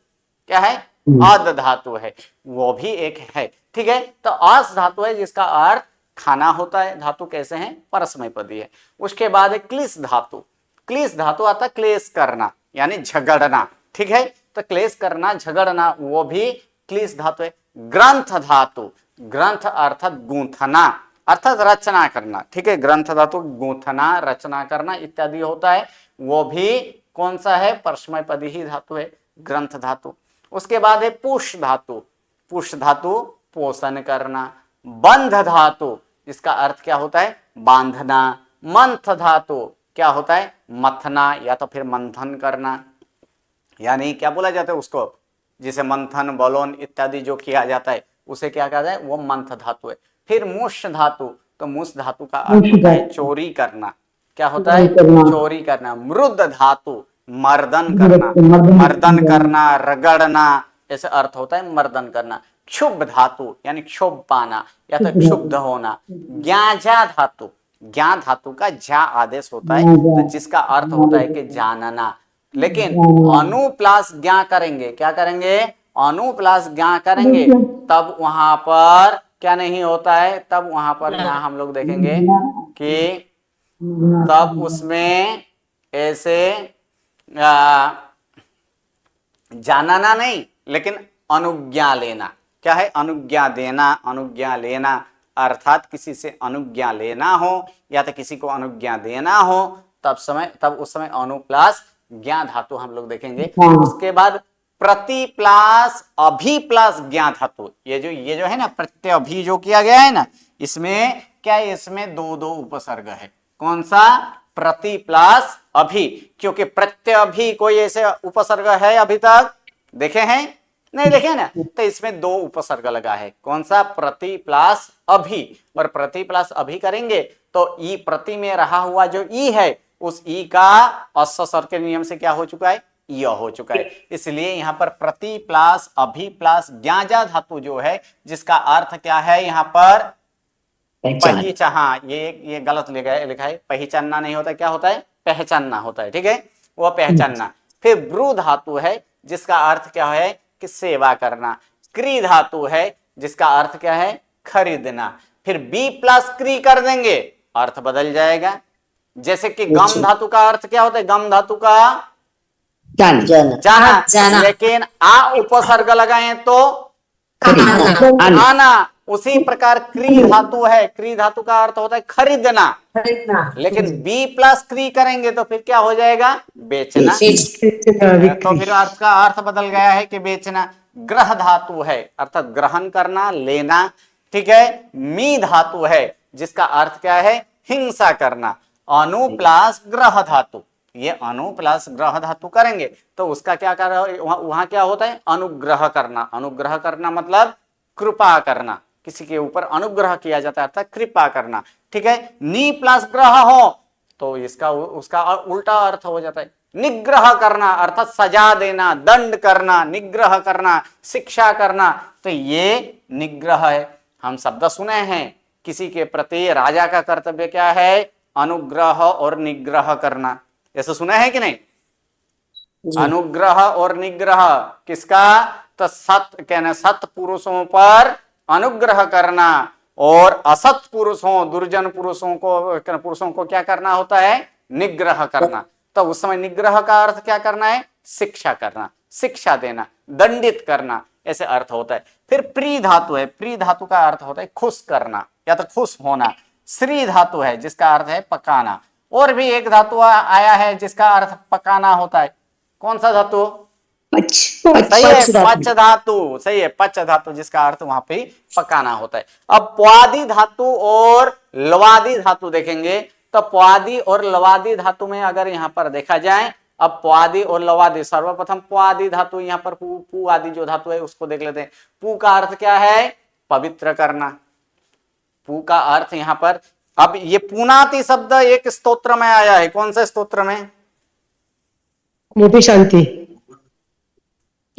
S1: क्या है, अद धातु है, वो भी एक है। ठीक है, तो अस धातु है जिसका अर्थ खाना होता है। धातु कैसे हैं, परस्मय पदी है। उसके बाद है क्लिश धातु। क्लिश धातु आता है क्लेश करना, यानी झगड़ना। ठीक है, तो क्लेश करना, झगड़ना, वो भी क्लिश धातु है। ग्रंथ धातु, ग्रंथ अर्थात गूंथना, अर्थात रचना करना। ठीक है, ग्रंथ धातु गूंथना, रचना करना इत्यादि होता है, वो भी कौन सा है, परस्मय पदी ही धातु है, ग्रंथ धातु। उसके बाद है पुष धातु। पुष धातु पोषण करना। बंध धातु इसका अर्थ क्या होता है, बांधना। मंथ धातु क्या होता है, मथना या तो फिर मंथन करना, यानी क्या बोला जाता है उसको, जिसे मंथन बलोन इत्यादि जो किया जाता है उसे क्या कहा जाए, वो मंथ धातु है। फिर मुष धातु, तो मुष धातु का अर्थ होता है चोरी करना। क्या होता है, चोरी करना। मृद धातु मर्दन करना, मर्दन करना, रगड़ना, ऐसे अर्थ होता है मर्दन करना। क्षुब्ध धातु यानी क्षोभ पाना या तो क्षुब्ध होना। ज्ञाजा धातु, ज्ञा धातु का झा आदेश होता है, तो जिसका अर्थ होता है कि जानना। लेकिन अनु प्लस ज्ञा करेंगे, क्या करेंगे, अनु प्लस ज्ञा करेंगे, तब वहां पर क्या नहीं होता है, तब वहां पर यहाँ हम लोग देखेंगे कि तब उसमें ऐसे जानना नहीं, लेकिन अनुज्ञा लेना। क्या है, अनुज्ञा देना, अनुज्ञा लेना, अर्थात किसी से अनुज्ञा लेना हो या तो किसी को अनुज्ञा देना हो, तब उस समय अनु प्लस ज्ञा धातु हम लोग देखेंगे। उसके बाद प्रति प्लस अभि प्लस ज्ञा धातु, ये जो है ना प्रत्यय अभि जो किया गया है ना, इसमें क्या है, इसमें दो दो उपसर्ग है। कौन सा, प्रति प्लस अभि, क्योंकि प्रत्यय अभि कोई ऐसे उपसर्ग है अभी तक देखे हैं, नहीं देखे ना, तो इसमें दो उपसर्ग लगा है। कौन सा, प्रति प्लस अभि, और प्रति प्लस अभि करेंगे तो ई प्रति में रहा हुआ जो ई है, उस ई का अस्स स्वर के नियम से क्या हो चुका है, य हो चुका है। इसलिए यहाँ पर प्रति प्लस अभि प्लस ज्ञाजा धातु जो है, जिसका अर्थ क्या है यहाँ पर, पहचान। हाँ, ये गलत लिखा है, पहचानना नहीं होता, क्या होता है, पहचानना होता है, ठीक है, वो पहचानना। फिर ब्रू धातु है, जिसका अर्थ क्या है कि सेवा करना। क्री धातु है, जिसका अर्थ क्या है, खरीदना। फिर बी प्लस क्री कर देंगे, अर्थ बदल जाएगा। जैसे कि गम धातु का अर्थ क्या होता है, गम धातु का जाना, लेकिन आ उपसर्ग लगाए तो आना। उसी प्रकार क्री धातु है, क्री धातु का अर्थ होता है खरीदना, लेकिन बी प्लस क्री करेंगे तो फिर क्या हो जाएगा, बेचना। तो फिर अर्थ का अर्थ बदल गया है कि बेचना। ग्रह धातु है, अर्थात ग्रहण करना, लेना, ठीक है। मी धातु है, जिसका अर्थ क्या है, हिंसा करना। अनु प्लस ग्रह धातु, ये अनु प्लस ग्रह धातु करेंगे तो उसका क्या कर, वहां क्या होता है, अनुग्रह करना। अनुग्रह करना मतलब कृपा करना, किसी के ऊपर अनुग्रह किया जाता है, अर्थात कृपा करना, ठीक है। नी प्लस ग्रह हो तो इसका उसका उल्टा अर्थ हो जाता है निग्रह करना, अर्थात सजा देना, दंड करना, निग्रह करना, शिक्षा करना। तो ये निग्रह है। हम शब्द सुने हैं, किसी के प्रति राजा का कर्तव्य क्या है, अनुग्रह और निग्रह करना, ऐसा सुना है कि नहीं, अनुग्रह और निग्रह किसका, तो सत पुरुषों पर अनुग्रह करना और असत पुरुषों, दुर्जन पुरुषों को क्या करना होता है, निग्रह करना। तो उस समय निग्रह का अर्थ क्या करना है, शिक्षा करना, शिक्षा देना, दंडित करना, ऐसे अर्थ होता है। फिर प्री धातु है, प्री धातु का अर्थ होता है खुश करना या तो खुश होना। श्री धातु है, जिसका अर्थ है पकाना। और भी एक धातु आया है जिसका अर्थ पकाना होता है, कौन सा धातु, सही है, पच धातु, सही है, पच धातु, जिसका अर्थ वहां पे पकाना होता है। अब प्वादि धातु और लवादी धातु देखेंगे, तो प्वादि और लवादी धातु में अगर यहाँ पर देखा जाए, अब प्वादि और लवादी, सर्वप्रथम प्वादि धातु यहाँ पर पू आदि जो धातु है उसको देख लेते हैं। पू का अर्थ क्या है, पवित्र करना। पू का अर्थ यहाँ पर, अब ये पुनाति शब्द एक स्तोत्र में आया है, कौन से स्तोत्र में,
S5: मोटी शांति,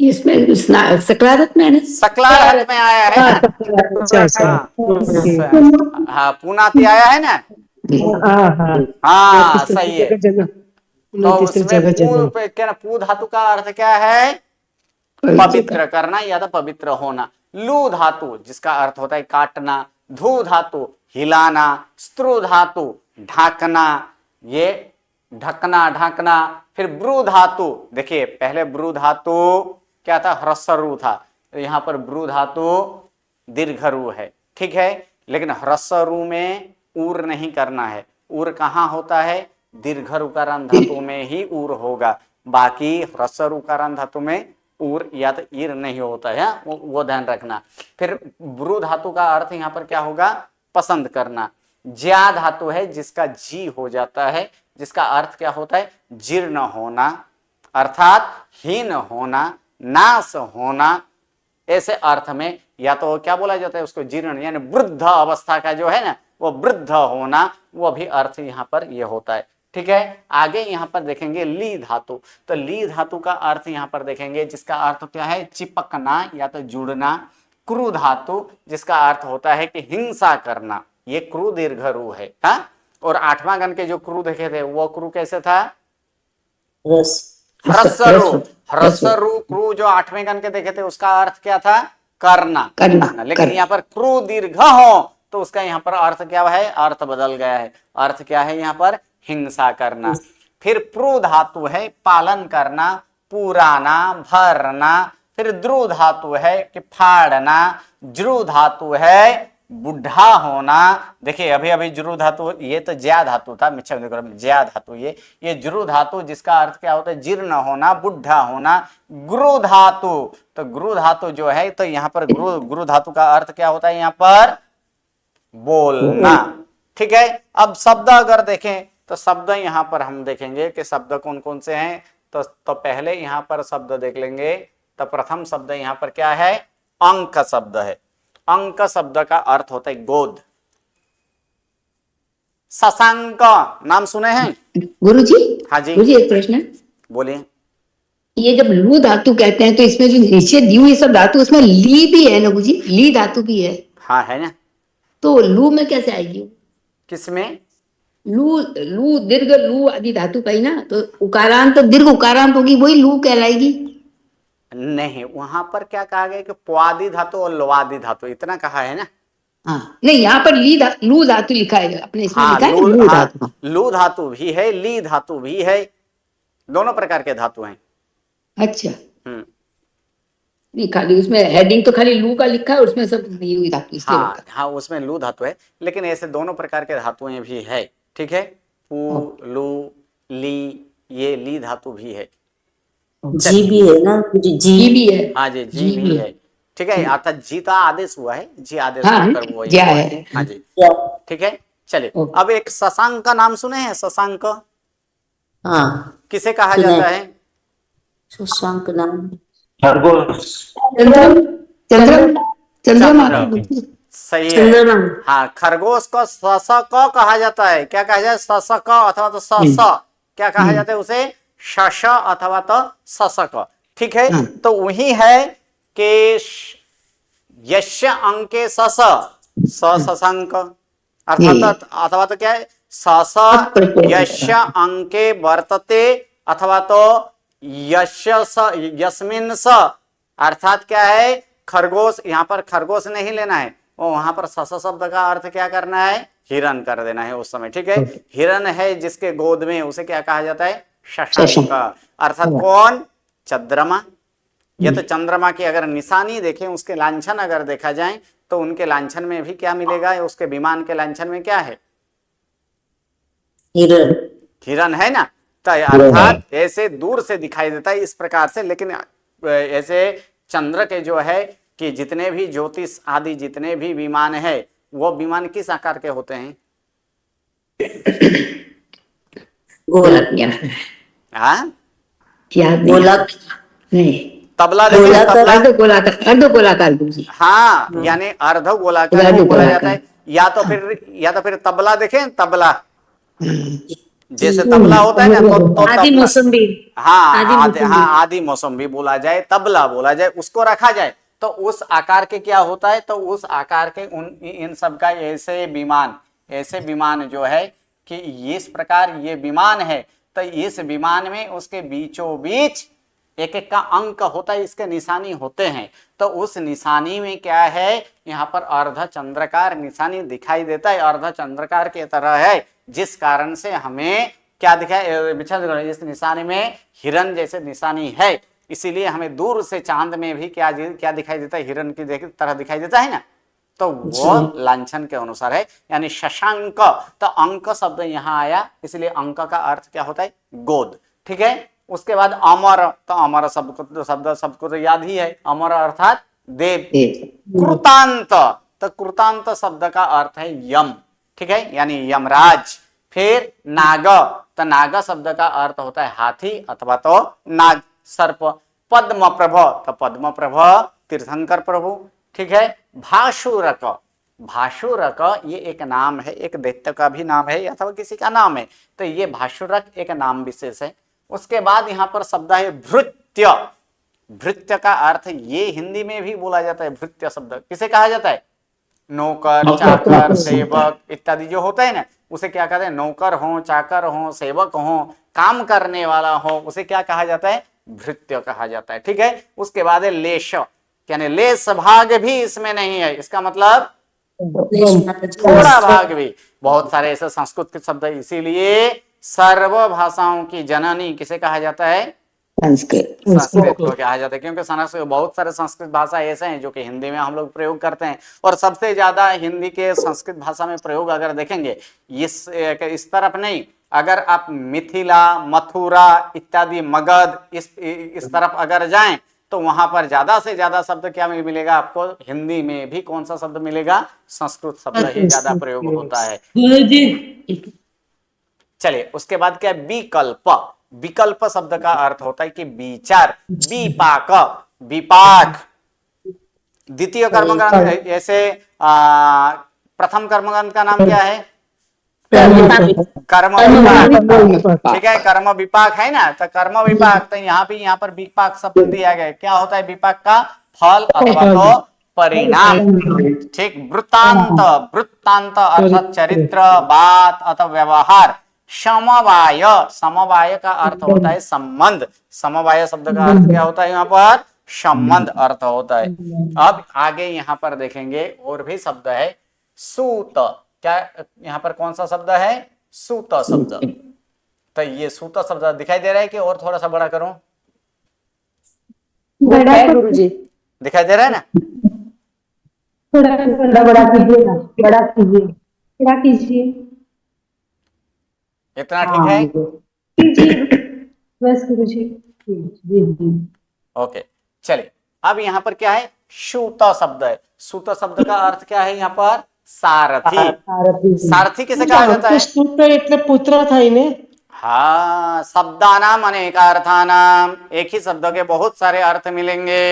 S2: इसमें सकलारत में,
S1: सकलारत में आया है। हाँ, पुनाति आया है ना, हाँ सही है। तो उसमें पू धातु का अर्थ क्या है, पवित्र करना या तो पवित्र होना। लू धातु, जिसका अर्थ होता है काटना। धू धातु हिलाना। स्त्रु धातु ढाकना, ये ढकना, ढाकना। फिर ब्रू धातु, देखिए पहले ब्रू धातु क्या था, ह्रस्वरू था, तो यहाँ पर ब्रू धातु दीर्घरू है, ठीक है। लेकिन ह्रस्वरू में ऊर नहीं करना है, ऊर कहाँ होता है, दीर्घ रुकारांत धातु में ही ऊर होगा, बाकी ह्रस्व रुकारांत धातु में उर या तो ईर नहीं होता है, वो ध्यान रखना। फिर ब्रू धातु का अर्थ यहाँ पर क्या होगा, पसंद करना। ज्या धातु है जिसका जी हो जाता है, जिसका अर्थ क्या होता है, जीर्ण होना, अर्थात हीन होना, नाश होना, ऐसे अर्थ में। या तो क्या बोला जाता है उसको, जीर्ण यानी वृद्ध अवस्था का जो है ना, वो वृद्ध होना, वो भी अर्थ यहाँ पर ये होता है। ठीक है, आगे यहाँ पर देखेंगे ली धातु। तो ली धातु का अर्थ यहाँ पर देखेंगे, जिसका अर्थ क्या है, चिपकना या तो जुड़ना। क्रू धातु जिसका अर्थ होता है कि हिंसा करना, ये क्रू दीर्घ रू है। हाँ, और 8वां गण के जो क्रू देखे थे वो क्रू कैसे था,
S4: रस
S1: ह्रस्वरू। ह्रस्वरू क्रू जो 8वें गण के देखे थे उसका अर्थ क्या था, करना। लेकिन यहाँ पर क्रू दीर्घ हो तो उसका यहाँ पर अर्थ क्या है, अर्थ बदल गया है। अर्थ क्या है यहाँ पर, हिंसा करना। फिर प्रू धातु है पालन करना, पुराना, भरना। फिर द्रु धातु है कि फाड़ना। ज्रु धातु है बुढ़ा होना। देखिए अभी अभी ज्रु धातु, ये तो ज्या धातु था, ज्या धातु ये ज्रु धातु जिसका अर्थ क्या होता है, जीर्ण होना, बुढ़ा होना। गुरु धातु, तो गुरु धातु जो है, तो यहाँ पर गुरु धातु का अर्थ क्या होता है, यहाँ पर बोलना। ठीक है, अब शब्द अगर देखें तो शब्द यहाँ पर हम देखेंगे कि शब्द कौन कौन से हैं। तो पहले यहाँ पर शब्द देख लेंगे। तो प्रथम शब्द यहाँ पर क्या है, अंक शब्द है। अंक शब्द का अर्थ होता है गोद। शशांक नाम सुने हैं
S2: गुरुजी?
S1: हाँ जी,
S2: गुरुजी एक प्रश्न है,
S1: बोलिए।
S2: ये जब लू धातु कहते हैं तो इसमें जो नीचे दी हुई सब धातु, उसमें ली भी है ना गुरुजी? ली धातु भी है,
S1: हाँ है ना।
S2: तो लू में कैसे आएगी?
S1: किसमें,
S2: लू, लू दीर्घ लू आदि धातु का ही ना, तो उकारांत तो दीर्घ उकारांत होगी, वही लू कहलाएगी।
S1: नहीं, वहां पर क्या कहा गया कि प्वादि धातु और लोवादि धातु, इतना कहा है ना।
S2: हाँ नहीं, यहाँ पर लू धातु लिखा है, अपने इसमें
S1: हाँ,
S2: लिखा है लू धातु।
S1: लू धातु भी है, ली धातु भी है, दोनों प्रकार के धातु हैं।
S2: अच्छा, नहीं खाली उसमें हेडिंग तो खाली लू का लिखा है, उसमें सब दी हुई धातु इसलिए
S1: हाँ
S2: लिखा।
S1: हाँ, उसमें लू धातु है, लेकिन ऐसे दोनों प्रकार के धातुएं भी है। ठीक है, पू, लू, ली, ये ली धातु भी है।
S4: जी भी है ना,
S2: जी भी है।
S1: हाँ जी, जी भी है। ठीक है, अर्थात जी का आदेश हुआ है, जी आदेश
S2: हाँ,
S1: होकर वो
S2: ज्या
S1: हुआ है।
S2: है।
S1: हाँ जी,
S4: क्या?
S1: ठीक है। चलिए,
S2: ओके।
S1: अब एक शशांक का नाम सुने हैं। शशांक
S4: हाँ,
S1: किसे कहा
S4: सुना है।
S1: जाता है,
S4: शशांक नाम
S2: चंद्रम, चंद्रम, चंद्रमा।
S1: सही है।
S4: चंद्रमा।
S1: हाँ, खरगोश को शशक कहा जाता है। क्या कहा जाए, शशक अथवा तो शश, क्या कहा जाता है उसे, शश अथवा तो शशक। ठीक है, तो वही है कि यस्य अंके शश शशांक, अर्थात अथवा तो क्या है, शश यस्य अंके वर्तते, अथवा तो यस्मिन् स, अर्थात क्या है, खरगोश। यहाँ पर खरगोश नहीं लेना है, वो वहां पर शश शब्द का अर्थ क्या करना है, हिरन कर देना है उस समय। ठीक है, हिरन है जिसके गोद में, उसे क्या कहा जाता है, शशांक। अर्थात कौन, चंद्रमा। या तो चंद्रमा की अगर निशानी देखें, उसके लांछन अगर देखा जाए, तो उनके लांछन में भी क्या मिलेगा, उसके विमान के लांछन में क्या है,
S4: हिरण।
S1: हिरन है ना। तो अर्थात ऐसे दूर से दिखाई देता है इस प्रकार से, लेकिन ऐसे चंद्र के जो है कि जितने भी ज्योतिष आदि जितने भी विमान है, वो विमान किस आकार के होते हैं, हाँ,
S2: याद नहीं,
S4: गोलक
S2: नहीं,
S1: तबला देखिए, तबला,
S2: अर्धगोलाकार गुरुजी।
S1: हाँ, यानी अर्ध गोलाकार भी बोला जाता है। या तो फिर तबला देखें, तबला जैसे तबला होता है ना, तो
S4: आदि
S1: तबला,
S4: मौसम्बी।
S1: हाँ आदि मौसम भी बोला जाए, तबला बोला जाए, उसको रखा जाए, तो उस आकार के क्या होता है, तो उस आकार के इन सब का ऐसे विमान जो है कि इस प्रकार ये विमान है, तो इस विमान में उसके बीचों बीच एक एक का अंक होता है, इसके निशानी होते हैं। तो उस निशानी में क्या है, यहाँ पर अर्ध चंद्रकार निशानी दिखाई देता है, अर्ध चंद्रकार की तरह है, जिस कारण से हमें क्या दिखाई, इस निशानी में हिरन जैसे निशानी है, इसीलिए हमें दूर से चांद में भी क्या दिखाई देता है, हिरन की तरह दिखाई देता है ना। तो वो लांछन के अनुसार है, यानी शशांक। तो अंक शब्द यहाँ आया, इसलिए अंक का अर्थ क्या होता है, गोद। ठीक है, उसके बाद अमर, तो अमर शब्द सबको तो याद ही है, अमर अर्थात देव। कृतांत, तो कृतांत शब्द का अर्थ है यम, ठीक है, यानी यमराज। फिर नाग, तो नाग शब्द का अर्थ होता है हाथी अथवा तो नाग, सर्प। पद्म प्रभ, तो पद्म प्रभ तीर्थंकर प्रभु, ठीक है। भाशुरक, भाशुरक ये एक नाम है, एक दैत्य का भी नाम है अथवा किसी का नाम है, तो ये भाशुरक एक नाम विशेष है। उसके बाद यहाँ पर शब्द है भृत्य। भृत्य का अर्थ ये हिंदी में भी बोला जाता है, भृत्य शब्द किसे कहा जाता है? नौकर, चाकर, सेवक इत्यादि जो होता है ना, उसे क्या कहते हैं? नौकर हो, चाकर हो, सेवक हो, काम करने वाला हो, उसे क्या कहा जाता है? भृत्य कहा जाता है, ठीक है। उसके बाद है लेश, यानी लेस भाग भी इसमें नहीं है, इसका मतलब थोड़ा भाग भी। बहुत सारे ऐसे संस्कृत के शब्द है, इसीलिए सर्व भाषाओं की जननी किसे कहा जाता है?
S2: संस्कृत।
S1: संस्कृत को कहा जाता है, क्योंकि संस्कृत बहुत सारे संस्कृत भाषा ऐसे हैं जो कि हिंदी में हम लोग प्रयोग करते हैं, और सबसे ज्यादा हिंदी के संस्कृत भाषा में प्रयोग अगर देखेंगे इस तरफ नहीं, अगर आप मिथिला, मथुरा इत्यादि, मगध इस तरफ अगर जाएं तो वहां पर ज्यादा से ज्यादा शब्द क्या मिलेगा आपको? हिंदी में भी कौन सा शब्द मिलेगा? संस्कृत शब्द ही ज्यादा प्रयोग होता है। चलिए, उसके बाद क्या है? विकल्प। विकल्प शब्द का अर्थ होता है कि विचार। विपाक, विपाक द्वितीय कर्मगण, ऐसे प्रथम कर्मगण का नाम क्या है? कर्म विपाक, ठीक है, कर्म विपाक है ना, तो कर्म विपाक, तो यहाँ पर विपाक शब्द दिया गया। क्या होता है विपाक का? फल अथवा तो परिणाम, ठीक। वृत्तांत, वृत्तांत अर्थात चरित्र, बात अथवा व्यवहार। समवाय, समवाय का अर्थ होता है संबंध। समवाय शब्द का अर्थ क्या होता है? यहाँ पर संबंध अर्थ होता है। अब आगे यहाँ पर देखेंगे और भी शब्द है। सूत, क्या यहाँ पर कौन सा शब्द है? सूत शब्द। तो ये सूत शब्द दिखाई दे रहा है कि और थोड़ा सा बड़ा करूं?
S5: बड़ा है गुरुजी,
S1: दिखाई दे रहा है ना?
S5: थोड़ा बड़ा कीजिएगा, बड़ा कीजिए, बड़ा कीजिए,
S1: इतना ठीक है?
S5: बस गुरुजी। जी जी।
S1: ओके, चलिए। अब यहाँ पर क्या है? सूत शब्द है। सूत शब्द का अर्थ क्या है यहाँ पर? सारथी। सारथी किसे कहा जाता है?
S5: सूत એટલે पुत्र થાય ને?
S1: हाँ, शब्दानाम अनेकार्थानाम, एक ही शब्द के बहुत सारे अर्थ मिलेंगे,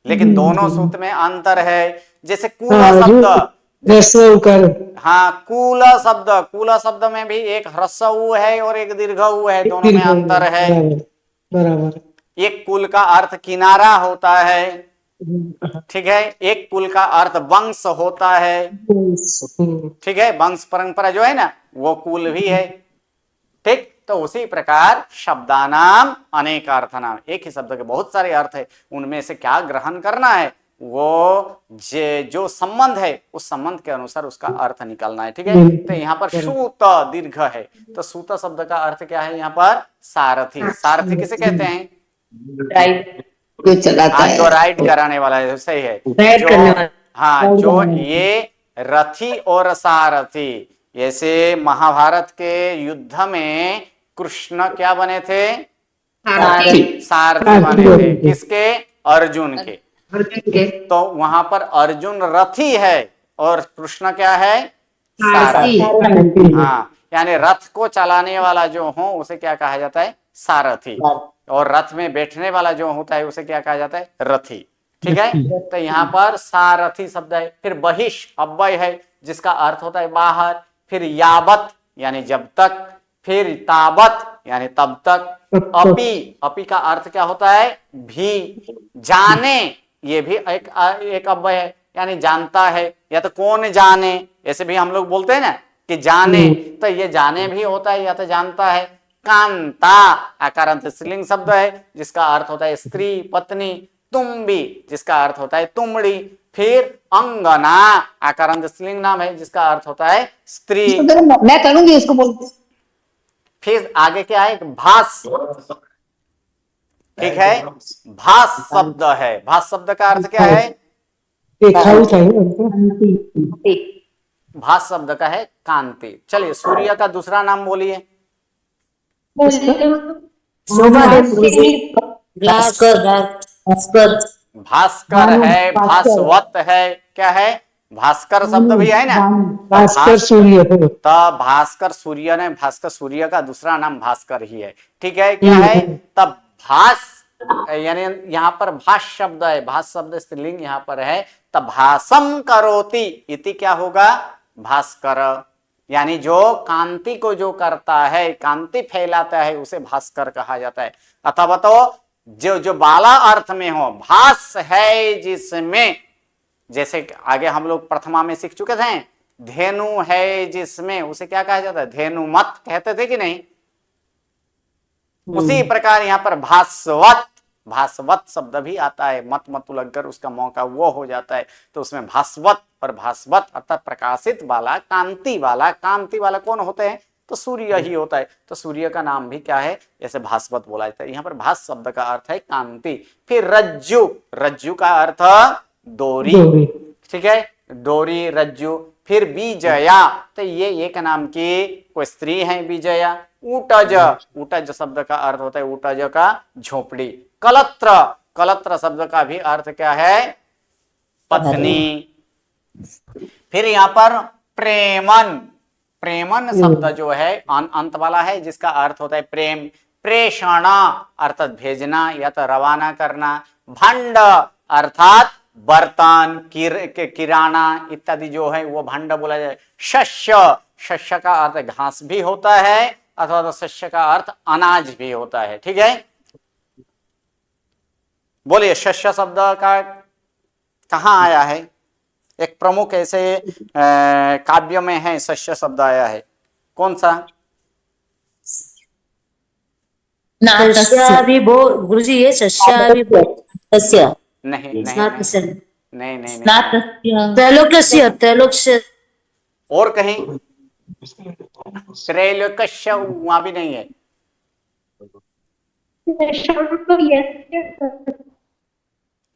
S1: लेकिन दोनों सूत्र में अंतर है। जैसे कूल शब्द, हाँ, कूल शब्द, कूल शब्द में भी एक ह्रस्व उ है और एक दीर्घ उ है, दोनों में अंतर है।
S5: बराबर।
S1: एक कुल का अर्थ किनारा होता है, ठीक है, एक कुल का अर्थ वंश होता है, ठीक है, वंश परंपरा जो है ना वो कुल भी है, ठीक। तो उसी प्रकार शब्दानाम अनेक अर्थनाम, एक ही शब्द के बहुत सारे अर्थ है, उनमें से क्या ग्रहण करना है? वो जो संबंध है उस संबंध के अनुसार उसका अर्थ निकालना है, ठीक है। तो यहाँ पर सूत दीर्घ है, तो सूत शब्द का अर्थ क्या है यहाँ पर? सारथी। सारथी किसे कहते हैं?
S2: जो चलाता है,
S1: जो राइड कराने वाला है, सही है, जो, हाँ, जो ये रथी और सारथी। जैसे महाभारत के युद्ध में कृष्ण क्या बने थे? सारथी बने थे। किसके? अर्जुन के। तो वहां पर अर्जुन रथी है और कृष्ण क्या है? सारथी। हाँ, यानी रथ को चलाने वाला जो हो उसे क्या कहा जाता है? सारथी। और रथ में बैठने वाला जो होता है उसे क्या कहा जाता है? रथी, ठीक है। तो यहाँ पर सारथी शब्द है। फिर बहिष अव्यय है जिसका अर्थ होता है बाहर। फिर यावत यानी जब तक। फिर तावत यानी तब तक। अपि, अपि का अर्थ क्या होता है? भी। जाने, ये भी एक अव्यय है, यानी जानता है, या तो कौन जाने, ऐसे भी हम लोग बोलते हैं ना कि जाने, तो ये जाने भी होता है या तो जानता है। कांता आकारांत स्त्रीलिंग शब्द है जिसका अर्थ होता है स्त्री, पत्नी। तुम्बी जिसका अर्थ होता है तुमड़ी। फिर अंगना आकारांत स्त्रीलिंग नाम है जिसका अर्थ होता है स्त्री।
S2: मैं करूंगी इसको बोल।
S1: फिर आगे क्या है? भास, ठीक है, भास शब्द है। भास शब्द का अर्थ क्या है? भास शब्द का है कांति। चलिए, सूर्य का दूसरा नाम बोलिए।
S4: शोभा दे गुरुजी। भास्कर भास्कर
S1: भास्कर
S5: भानु,
S1: है,
S5: भास्कर।
S1: भास्वत है, क्या है? भास्कर शब्द भी है ना।
S5: भास्कर सूर्य हो।
S1: तब भास्कर सूर्य ने, भास्कर सूर्य का दूसरा नाम भास्कर ही है, ठीक है। क्या है? तब भास, यानी यहाँ पर भास शब्द है, भास शब्द स्त्रीलिंग यहाँ पर है, तब भासम करोति इति क्या होगा? भास्कर, यानी जो कांति को जो करता है, कांति फैलाता है, उसे भास्कर कहा जाता है। अथवा तो जो बाला अर्थ में हो, भास है जिसमें, जैसे आगे हम लोग प्रथमा में सीख चुके थे, धेनु है जिसमें, उसे क्या कहा जाता है? धेनु मत कहते थे कि नहीं? उसी प्रकार यहाँ पर भास्वत, भास्वत शब्द भी आता है, मत मत लगकर उसका मौका वो हो जाता है, तो उसमें भास्वत और भास्वत अर्थात प्रकाशित वाला, कांति वाला। कांति वाला कौन होते हैं? तो सूर्य ही होता है, तो सूर्य का नाम भी क्या है? जैसे भास्वत बोला जाता है। यहाँ पर भास शब्द का अर्थ है कांति। फिर रज्जु, रज्जु का अर्थ डोरी, ठीक है, डोरी, रज्जु। फिर विजया, तो ये एक नाम की कोई स्त्री है विजया। ऊटज, ऊटज शब्द का अर्थ होता है, ऊटज का झोपड़ी। कलत्र, कलत्र शब्द का भी अर्थ क्या है? पत्नी। फिर यहाँ पर प्रेमन, प्रेमन शब्द जो है अंत वाला है, जिसका अर्थ होता है प्रेम। प्रेषणा अर्थात भेजना या तो रवाना करना। भंड अर्थात बर्तन, किराना इत्यादि जो है वो भंड बोला जाए। शस्य, शस्य का अर्थ घास भी होता है, अथवा तो शस्य का अर्थ अनाज भी होता है, ठीक है। बोलिए शस्य शब्द का कहाँ आया है? एक प्रमुख ऐसे काव्य में है शस्य शब्द आया है, कौन सा?
S4: शस्या भी बो गुरुजी, ये शस्या भी बो शस्या
S1: नहीं नहीं
S4: स्नातस्य
S1: नहीं नहीं,
S4: स्नातस्य त्रैलोक्यस्य त्रैलोक्य
S1: और कहीं त्रैलोक्य वहां भी नहीं है।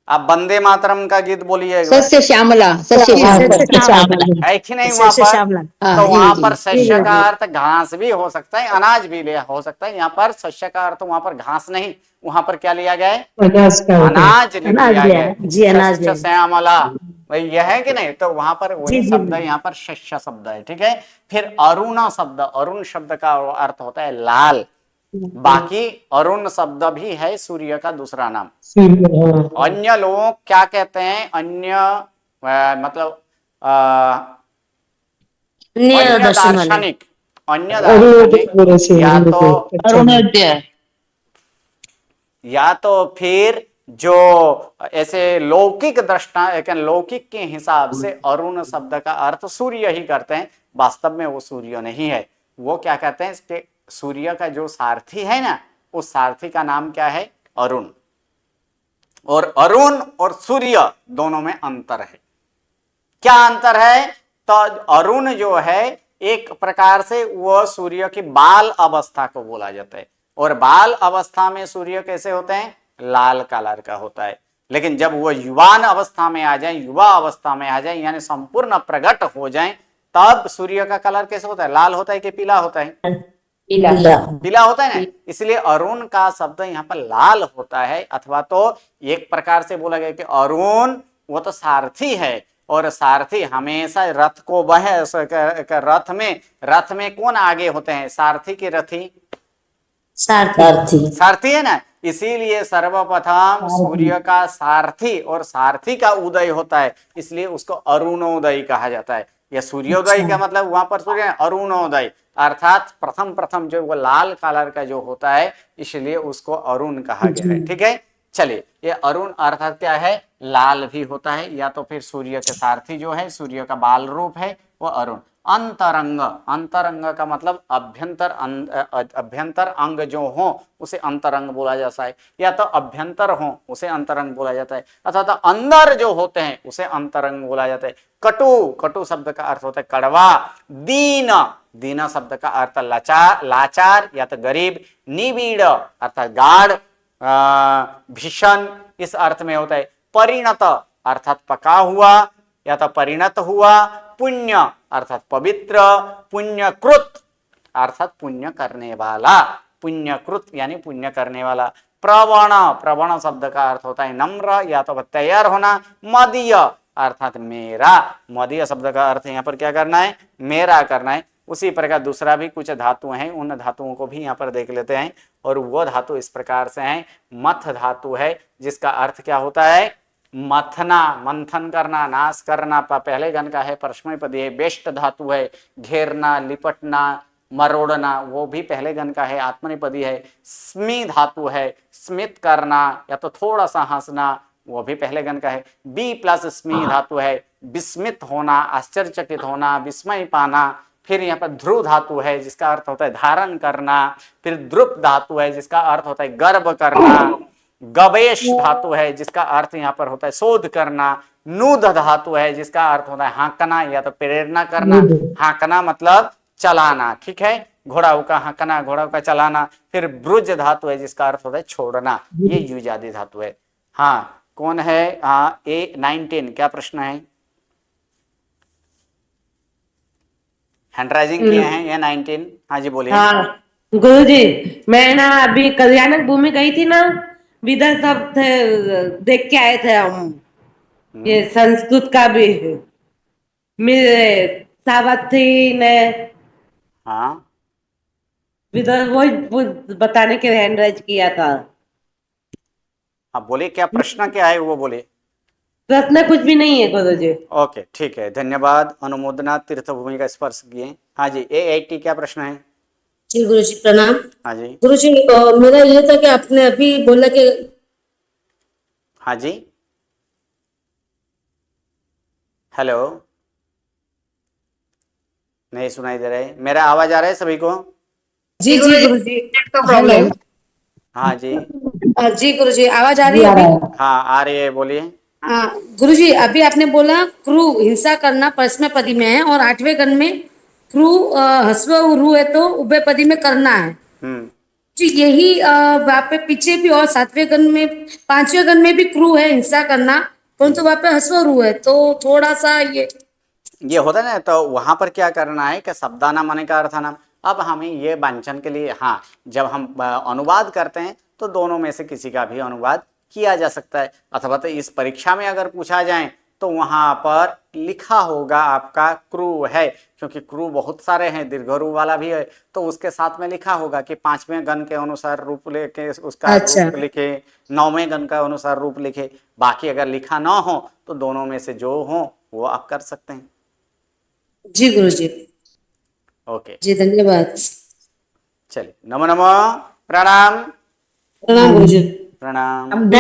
S1: आप वंदे मातरम का गीत बोलिएगा,
S3: सस्य श्यामला, सस्य श्यामला
S1: है कि नहीं वहां पर?
S3: हाँ,
S1: तो
S3: जी,
S1: वहां
S3: जी।
S1: पर शस्य का अर्थ घास भी हो सकता है, अनाज भी हो सकता है। यहाँ पर शस्य का अर्थ वहां पर घास नहीं, वहां पर क्या लिया गया है? अनाज लिया गया है।
S4: जी, अनाज
S1: शस्य श्यामला, भाई यह है कि नहीं? तो वहां पर वही शब्द यहाँ पर शस्य शब्द है, ठीक है। फिर अरुण शब्द, अरुण शब्द का अर्थ होता है लाल। बाकी अरुण शब्द भी है सूर्य का दूसरा नाम। अन्य लोग क्या कहते हैं? अन्य मतलब अन्य दार्शनिक, अन्य दार्शनिक या तो फिर जो ऐसे लौकिक दृष्टा, लौकिक के हिसाब से अरुण शब्द का अर्थ सूर्य ही करते हैं, वास्तव में वो सूर्य नहीं है। वो क्या कहते हैं कि सूर्य का जो सारथी है ना, उस सारथी का नाम क्या है? अरुण। और अरुण और सूर्य दोनों में अंतर है। क्या अंतर है? तो अरुण जो है एक प्रकार से वो सूर्य की बाल अवस्था को बोला जाता है, और बाल अवस्था में सूर्य कैसे होते हैं? लाल कलर का होता है। लेकिन जब वो युवान अवस्था में आ जाए, युवा अवस्था में आ जाए, यानी संपूर्ण प्रकट हो जाए, तब सूर्य का कलर कैसे होता है? लाल होता है कि पीला होता है? पीला होता है ना। इसलिए अरुण का शब्द यहाँ पर लाल होता है। अथवा तो एक प्रकार से बोला गया कि अरुण वो तो सारथी है, और सारथी हमेशा रथ को वह रथ में कौन आगे होते हैं? सारथी के रथी सारथी है ना। इसीलिए सर्वप्रथम सूर्य का सारथी और सारथी का उदय होता है, इसलिए उसको अरुणोदय कहा जाता है। या सूर्योदय का मतलब वहां पर सूर्य, अरुणोदय अर्थात प्रथम प्रथम जो वो लाल कलर का जो होता है, इसलिए उसको अरुण कहा गया है, ठीक है। चलिए, ये अरुण अर्थात क्या है? लाल भी होता है, या तो फिर सूर्य के सारथी जो है, सूर्य का बाल रूप है, वो अरुण। अंतरंग, अंतरंग का मतलब अभ्यंतर अंग जो हो उसे अंतरंग बोला जाता है, या तो अभ्यंतर हो उसे अंतरंग बोला जाता है, अथवा तो अंदर जो होते हैं उसे अंतरंग बोला जाता है। कटु, कटु शब्द का अर्थ होता है कड़वा। दीन, दीन शब्द का अर्थ लाचार या तो गरीब। निबीड़ अर्थात गाढ़, भीषण इस अर्थ में होता है। परिणत अर्थात पका हुआ या तो परिणत हुआ। पुण्य अर्थात पवित्र। पुण्यकृत अर्थात पुण्य करने वाला, पुण्यकृत यानी पुण्य करने वाला। प्रवण, प्रवण शब्द का अर्थ होता है नम्र या तो तैयार होना। मदीय अर्थात मेरा, मदीय शब्द का अर्थ यहाँ पर क्या करना है, मेरा करना है। उसी प्रकार दूसरा भी कुछ धातु हैं, उन धातुओं को भी यहाँ पर देख लेते हैं। और वो धातु इस प्रकार से हैं, मथ धातु है जिसका अर्थ क्या होता है, मथना, मंथन करना, नाश करना, पहले गण का है, परस्मय पदी है। बेष्ट धातु है, घेरना, लिपटना, मरोड़ना, वो भी पहले गण का है, आत्मनेपदी है। स्मी धातु है, स्मित करना या तो थोड़ा सा हंसना, वो भी पहले गण का है। बी प्लस स्मी धातु है, विस्मित होना, आश्चर्यचकित होना, विस्मय पाना। फिर यहाँ पर ध्रुव धातु है जिसका अर्थ होता है धारण करना। फिर द्रुप धातु है जिसका अर्थ होता है गर्व करना। गवेश धातु है जिसका अर्थ यहाँ पर होता है शोध करना। नूद धातु है जिसका अर्थ होता है हाँकना या तो प्रेरणा करना। हाँकना मतलब चलाना, ठीक है, घोड़ाओं का हाँकना, घोड़ाओं का चलाना। फिर ब्रुज धातु है जिसका अर्थ होता है छोड़ना। ये युज आदि धातु है। हाँ, कौन है, A19 क्या प्रश्न है? हैंड राइजिंग किए हैं ये 19। हाँ जी बोलिए।
S6: हाँ गुरुजी, मैं ना अभी कल्याणक भूमि गई थी ना, विदर सब थे, देख के आए थे हम, ये संस्कृत का भी मेरे सावर्थी ने,
S1: हाँ
S6: विदर वो बताने के लिए हैंड राइज किया था।
S1: हाँ बोलिए, क्या प्रश्न क्या है वो बोलिए।
S6: प्रश्न कुछ भी नहीं है गुरुजी।
S1: ओके ठीक है, धन्यवाद। अनुमोदना तीर्थभूमि का स्पर्श किए। हाँ जी, A80 क्या प्रश्न है?
S4: जी गुरुजी प्रणाम।
S1: हाँ जी।
S4: गुरुजी मेरा ये था कि आपने अभी बोला कि
S1: हाँ जी, हेलो, नहीं सुनाई दे रहा है, मेरा आवाज आ रहा है सभी को?
S4: जी जी गुरुजी, हेलो,
S1: हाँ जी,
S4: जी गुरुजी आवाज आ रही है अभी?
S1: हाँ आ रही है, बोलिए।
S4: हाँ गुरुजी, अभी आपने बोला क्रू हिंसा करना परस्मै पदी में है और 8वें गण में क्रू हस्व रू है तो उभय पदी में करना है। जी यही वहाँ पे पीछे भी और 7वें गण में 5वें गण में भी क्रू है हिंसा करना, परंतु वहाँ पे हस्व रू है तो थोड़ा सा
S1: ये होता है ना, तो वहां पर क्या करना है कि शब्दानाम माने का अर्थानाम। अब हमें ये वांछन के लिए, हाँ, जब हम अनुवाद करते हैं तो दोनों में से किसी का भी अनुवाद किया जा सकता है। अथवा तो इस परीक्षा में अगर पूछा जाए तो वहां पर लिखा होगा आपका क्रू है, क्योंकि क्रू बहुत सारे हैं, दीर्घरू वाला भी है, तो उसके साथ में लिखा होगा कि 5वें गण के अनुसार रूप लेके उसका रूप लिखे, 9वें गण का अनुसार रूप लिखे। बाकी अगर लिखा ना हो तो दोनों में से जो हो वो आप कर सकते हैं।
S4: जी गुरुजी।
S1: ओके
S4: जी धन्यवाद।
S1: चलिए, नमो नमो, प्रणाम
S4: प्रणाम गुरुजी।
S1: प्रणाम।
S5: अब